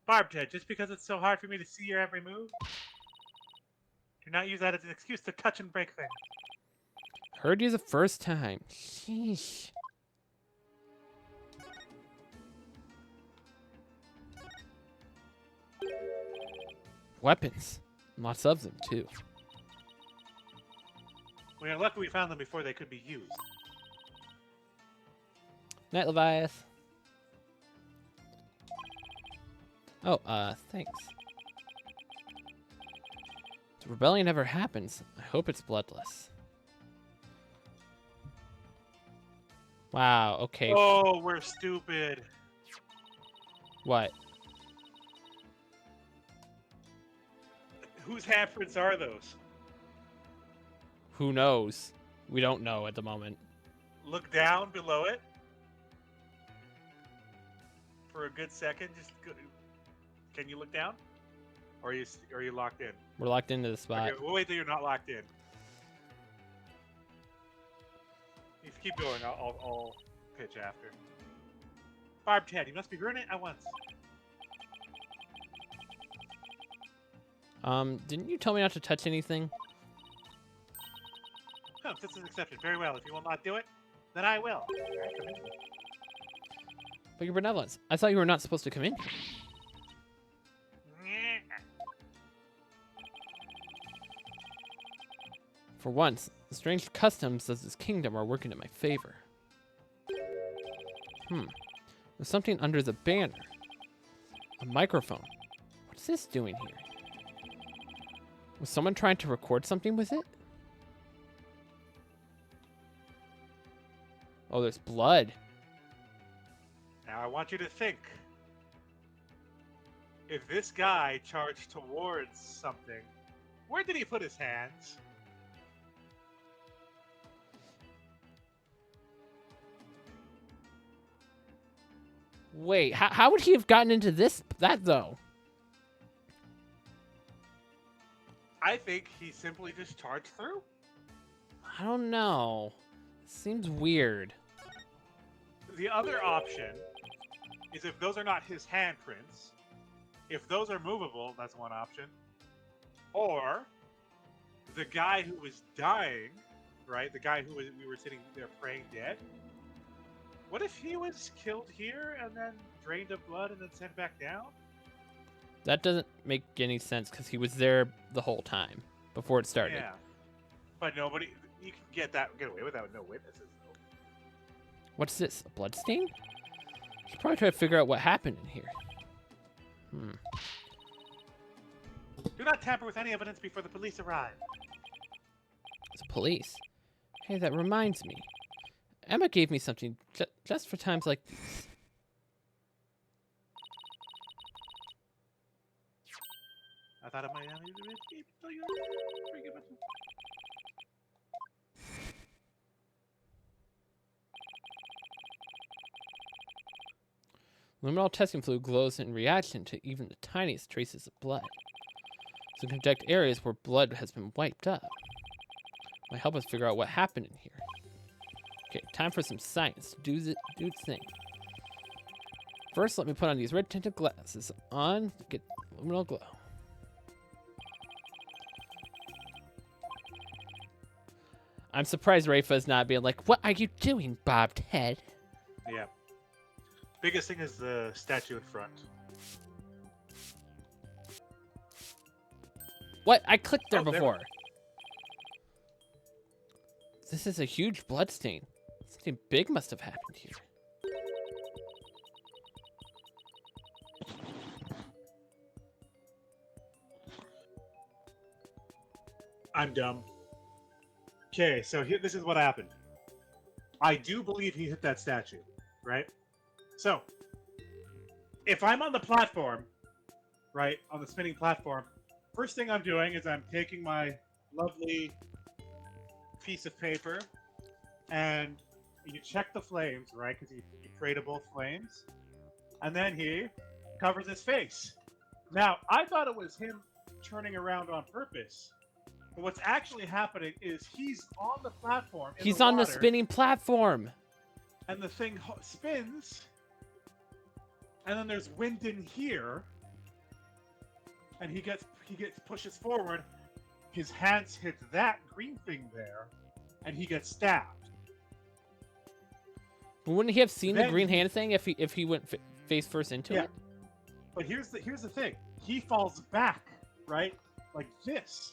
Barbed Head, just because it's so hard for me to see your every move, do not use that as an excuse to touch and break things. Heard you the first time. Sheesh. Weapons. Lots of them, too. We are lucky we found them before they could be used. Night, Leviath. Oh, thanks. If rebellion ever happens, I hope it's bloodless. Wow, okay. Oh, we're stupid. What? Whose handprints are those? Who knows? We don't know at the moment. Look down below it for a good second. Can you look down, or are you locked in? We're locked into the spot. Okay, we'll wait till you're not locked in. You keep going. I'll pitch after. Barbed Head, you must be ruining it at once. Didn't you tell me not to touch anything? Oh, this is an exception. Very well. If you will not do it, then I will. But your benevolence. I thought you were not supposed to come in. For once, the strange customs of this kingdom are working in my favor. There's something under the banner. A microphone. What's this doing here? Was someone trying to record something with it? Oh, there's blood. Now I want you to think. If this guy charged towards something, where did he put his hands? Wait, how would he have gotten into that though? I think he simply just charged through. I don't know. Seems weird. The other option is if those are not his handprints. If those are movable, that's one option. Or the guy who was dying, right? The guy we were sitting there praying dead. What if he was killed here and then drained of blood and then sent back down? That doesn't make any sense because he was there the whole time before it started. Yeah, but nobody. You can get away with that with no witnesses. Though. What's this? A blood stain? Should probably try to figure out what happened in here. Do not tamper with any evidence before the police arrive. It's police. Hey, that reminds me. Emma gave me something just for times like these. I thought it might. Luminol testing fluid glows in reaction to even the tiniest traces of blood. So conduct areas where blood has been wiped up. Might help us figure out what happened in here. Okay, time for some science. Do its thing. First, let me put on these red tinted glasses on to get luminol glow. I'm surprised Rafa's not being like, "What are you doing, bobbed head?" Yeah. Biggest thing is the statue in front. What? I clicked there Oh, there. before. This is a huge blood stain. Something big must have happened here. I'm dumb. Okay, so this is what happened. I do believe he hit that statue, right? So, if I'm on the platform, right, on the spinning platform, first thing I'm doing is I'm taking my lovely piece of paper and you check the flames, right? Because you pray to both flames. And then he covers his face. Now, I thought it was him turning around on purpose. But what's actually happening is he's on the platform. He's on the spinning platform. And the thing spins. And then there's wind in here. And he pushes forward. His hands hit that green thing there. And he gets stabbed. But wouldn't he have seen the Then green hand thing if he went face first into it? But here's the thing. He falls back, right? Like this.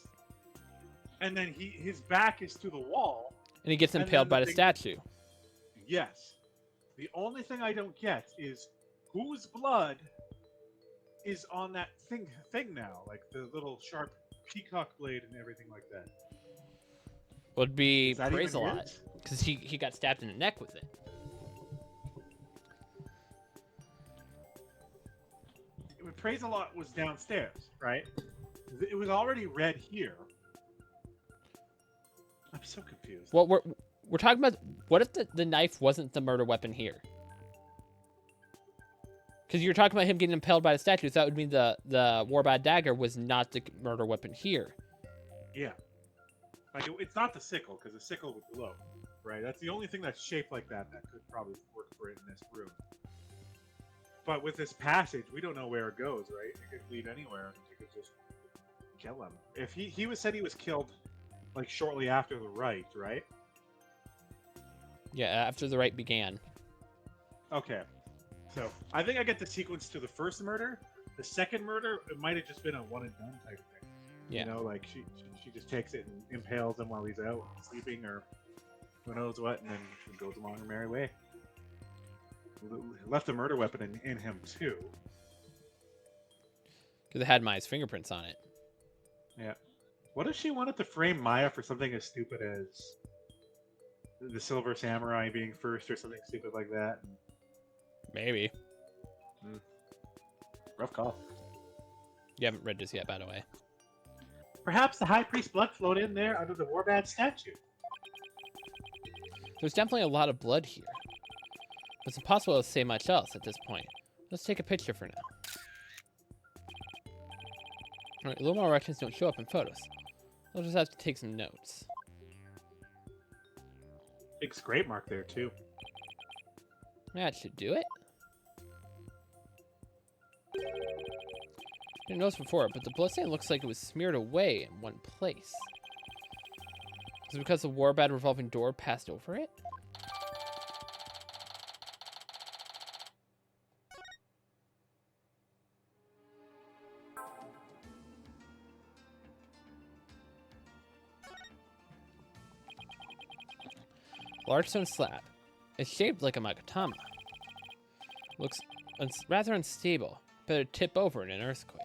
And then his back is to the wall. And he gets And impaled then by the the thing- statue. Yes. The only thing I don't get is whose blood is on that thing now, like the little sharp peacock blade and everything like that. Would be Is that praise a even lot. his? Because he got stabbed in the neck with it. Praise a lot was downstairs, right? It was already red here. I'm so confused. Well, we're talking about, what if the knife wasn't the murder weapon here? Because you're talking about him getting impaled by the statue, so that would mean the Warbad dagger was not the murder weapon here. Yeah. Like it's not the sickle, because the sickle would glow, right? That's the only thing that's shaped like that could probably work for it in this room. But with this passage, we don't know where it goes, right? It could lead anywhere. You could just kill him. If he said he was killed, like shortly after the rite, right? Yeah, after the rite began. Okay. So I think I get the sequence to the first murder. The second murder, it might have just been a one and done type thing. Yeah. You know, like she just takes it and impales him while he's out sleeping or who knows what, and then she goes along her merry way. Left a murder weapon in him too. Because it had Maya's fingerprints on it. Yeah. What if she wanted to frame Maya for something as stupid as the Silver Samurai being first or something stupid like that? Maybe. Rough call. You haven't read this yet, by the way. Perhaps the High Priest blood flowed in there under the Warbad statue. There's definitely a lot of blood here. It's impossible to say much else at this point. Let's take a picture for now. Alright, little more directions don't show up in photos. I'll just have to take some notes. Big scrape mark there, too. That should do it. Didn't notice before, but the bloodstain looks like it was smeared away in one place. Is it because the warbad revolving door passed over it? Large stone slab. It's shaped like a magatama. Looks rather unstable. Better tip over in an earthquake.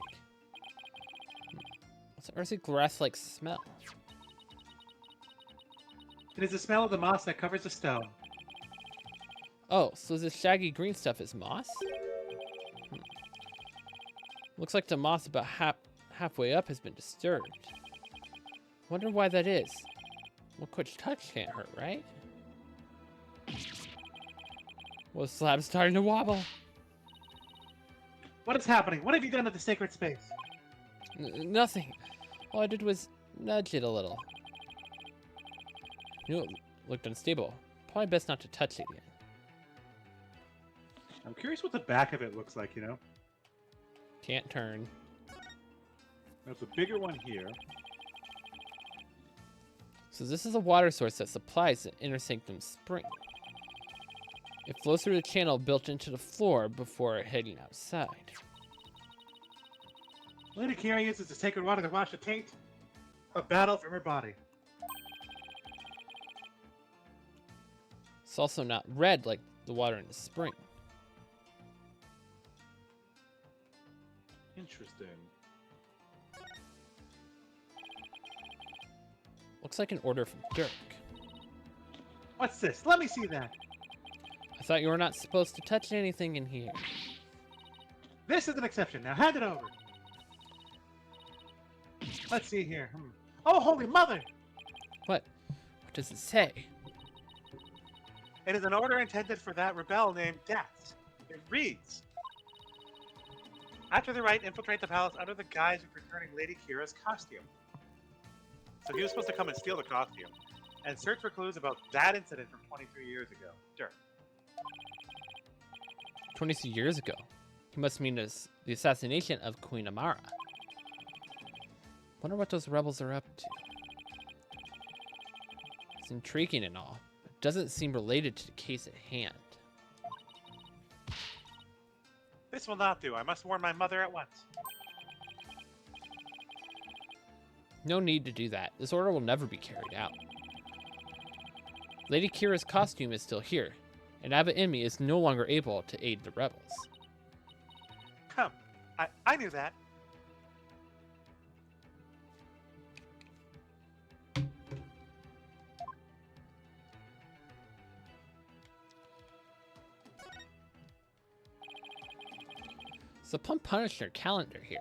What's an earthy grass-like smell? It is the smell of the moss that covers the stone. Oh, so this shaggy green stuff is moss? Looks like the moss about halfway up has been disturbed. Wonder why that is. One quick touch can't hurt, right? Well, the slab's starting to wobble. What is happening? What have you done to the sacred space? Nothing. All I did was nudge it a little. You know, it looked unstable. Probably best not to touch it again. I'm curious what the back of it looks like, you know? Can't turn. There's a bigger one here. So this is a water source that supplies the inner sanctum spring. It flows through the channel built into the floor before heading outside. Lady Kira uses the sacred water to wash the taint of battle from her body. It's also not red like the water in the spring. Interesting. Looks like an order from Dirk. What's this? Let me see that. I thought you were not supposed to touch anything in here. This is an exception. Now hand it over. Let's see here. Oh, Holy Mother! What? What does it say? It is an order intended for that rebel named Death. It reads, after the rite, infiltrate the palace under the guise of returning Lady Kira's costume. So he was supposed to come and steal the costume and search for clues about that incident from 23 years ago. Dirk. 22 years ago. He must mean the assassination of Queen Amara. Wonder what those rebels are up to. It's intriguing and all, but doesn't seem related to the case at hand. This will not do. I must warn my mother at once. No need to do that. This order will never be carried out. Lady Kira's costume is still here, and Abbot Emmy is no longer able to aid the rebels. Come. I knew that. It's a Plum Punisher calendar here.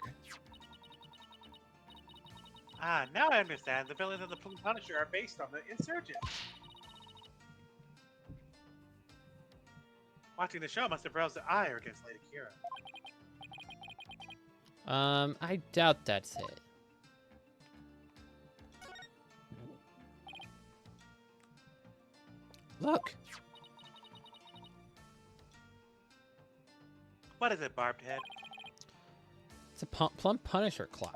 Ah, now I understand. The villains of the Plum Punisher are based on the insurgents. Watching the show must have roused the ire against Lady Kira. I doubt that's it. Look! What is it, Barbed Head? It's a Plum Punisher clock.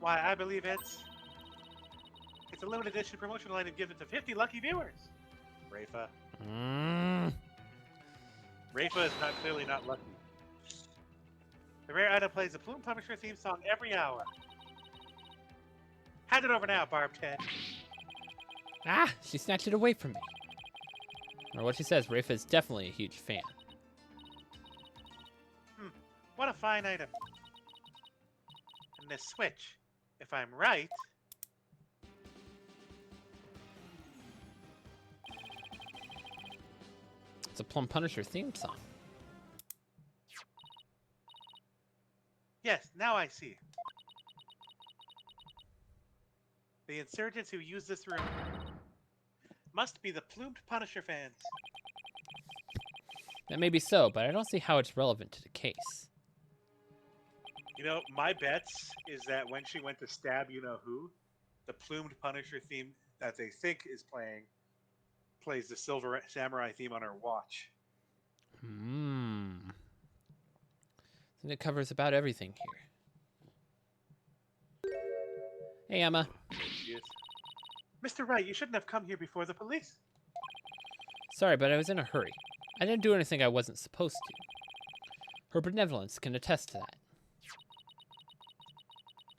Why, I believe it's a limited edition promotional item given to 50 lucky viewers. Rafa. Rafa is clearly not lucky. The rare item plays the Plume Punisher theme song every hour. Hand it over now, Barbed Head. Ah! She snatched it away from me. Or what she says, Rafa is definitely a huge fan. What a fine item. And this switch, if I'm right... It's a Plum Punisher theme song. Yes, now I see. The insurgents who use this room Must be the plumed Punisher fans. That may be so, but I don't see how it's relevant to the case. You know, my bets is that when she went to stab you-know-who, the plumed Punisher theme that they think is playing plays the Silver Samurai theme on her watch. And it covers about everything here. Hey, Emma. There she is. Mr. Wright, you shouldn't have come here before the police. Sorry, but I was in a hurry. I didn't do anything I wasn't supposed to. Her benevolence can attest to that.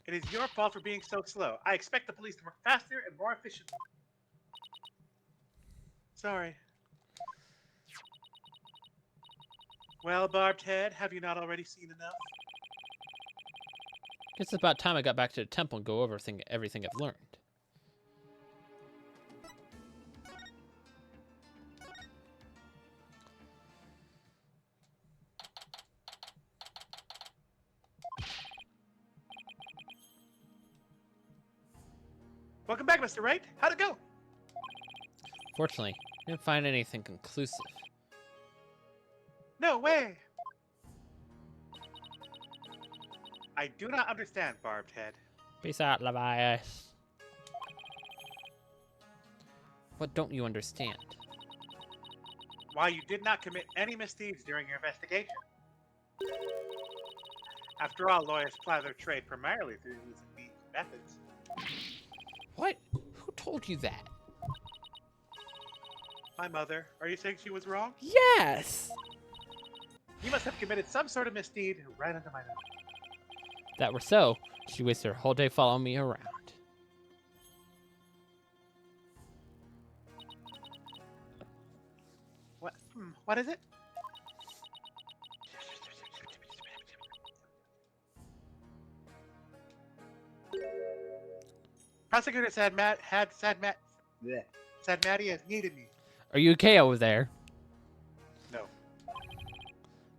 It is your fault for being so slow. I expect the police to work faster and more efficiently. Sorry. Well, Barbed Head, have you not already seen enough? Guess it's about time I got back to the temple and go over everything I've learned. Welcome back, Mr. Wright. How'd it go? Fortunately, I didn't find anything conclusive. No way. I do not understand, Barbed Head. Peace out, Levias. What don't you understand? Why you did not commit any misdeeds during your investigation. After all, lawyers ply their trade primarily through using means and methods. What? Who told you that? My mother. Are you saying she was wrong? Yes! You must have committed some sort of misdeed right under my nose. If that were so, she wasted her whole day following me around. What? What is it? Prosecutor said said Maddie has needed me. Are you okay over there? No.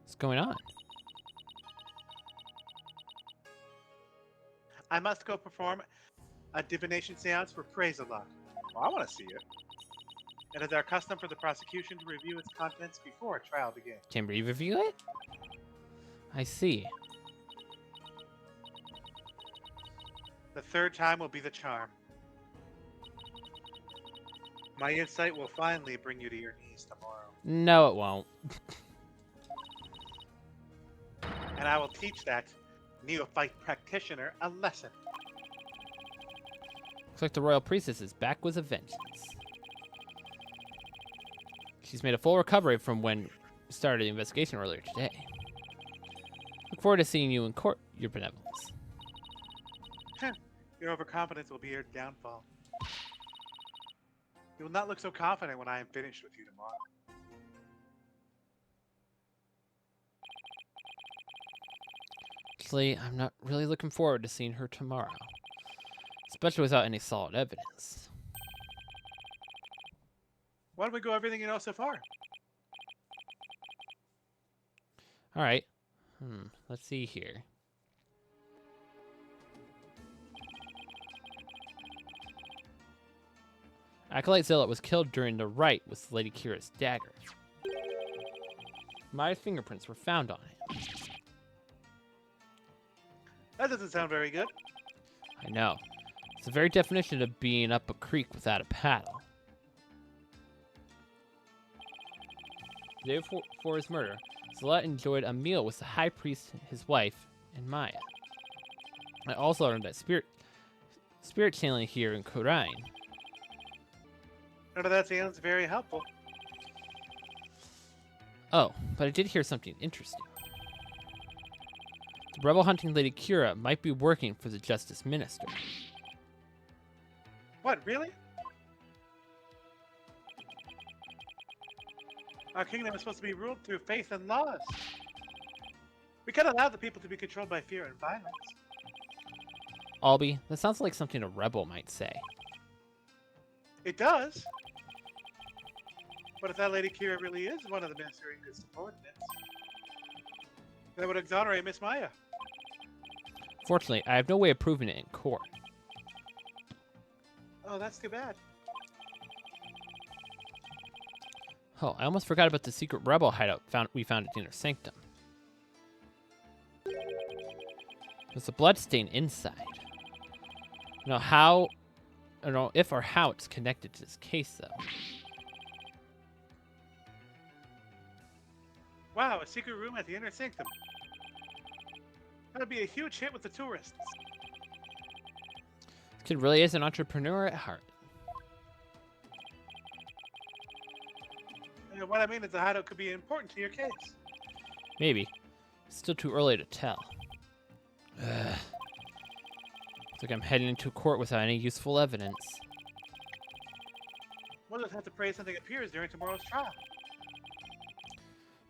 What's going on? I must go perform a divination seance for Praise Allah. Well, I want to see it. It is our custom for the prosecution to review its contents before a trial begins. Can we review it? I see. The third time will be the charm. My insight will finally bring you to your knees tomorrow. No, it won't. And I will teach that neophyte practitioner a lesson. Looks like the royal priestess is back with a vengeance. She's made a full recovery from when we started the investigation earlier today. Look forward to seeing you in court, your benevolence. Your overconfidence will be your downfall. You will not look so confident when I am finished with you tomorrow. Actually, I'm not really looking forward to seeing her tomorrow. Especially without any solid evidence. Why don't we go everything you know so far? Alright. Let's see here. Acolyte Zealot was killed during the rite with Lady Kira's dagger. My fingerprints were found on it. That doesn't sound very good. I know. It's the very definition of being up a creek without a paddle. The day before his murder, Zealot enjoyed a meal with the high priest, his wife, and Maya. I also learned that spirit channeling here in Korine. None of that sounds very helpful. Oh, but I did hear something interesting. The rebel hunting Lady Kira might be working for the Justice Minister. What, really? Our kingdom is supposed to be ruled through faith and laws. We can't allow the people to be controlled by fear and violence. Albie, that sounds like something a rebel might say. It does. But if that Lady Kira really is one of the ministerial subordinates, that would exonerate Miss Maya. Fortunately, I have no way of proving it in court. Oh, that's too bad. Oh, I almost forgot about the secret rebel hideout we found at the Inner Sanctum. There's a bloodstain inside. I don't know if or how it's connected to this case, though. Wow, a secret room at the Inner Sanctum. That'd be a huge hit with the tourists. This kid really is an entrepreneur at heart. What I mean is the hideout could be important to your case. Maybe. It's still too early to tell. Ugh. Looks like I'm heading into court without any useful evidence. We'll just have to pray something appears during tomorrow's trial.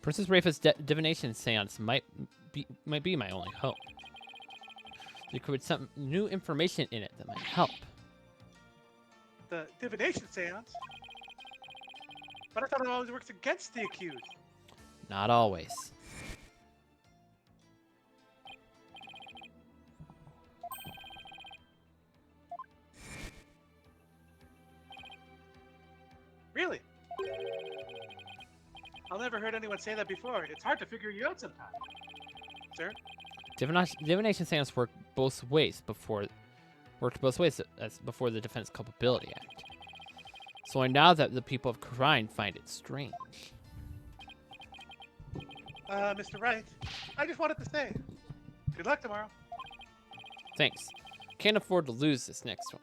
Princess Rafa's divination seance might be my only hope. There could be some new information in it that might help. The divination seance? But I thought it always works against the accused. Not always. Really? I've never heard anyone say that before. It's hard to figure you out sometimes. Sir? Divination seance worked both ways as before the Defense Culpability Act. So I now that the people of Karine find it strange. Mr. Wright, I just wanted to say, good luck tomorrow. Thanks. Can't afford to lose this next one.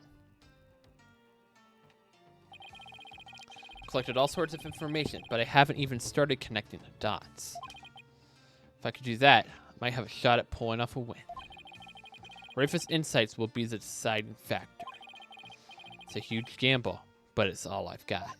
Collected all sorts of information, but I haven't even started connecting the dots. If I could do that, I might have a shot at pulling off a win. Rafa's insights will be the deciding factor. It's a huge gamble, but it's all I've got.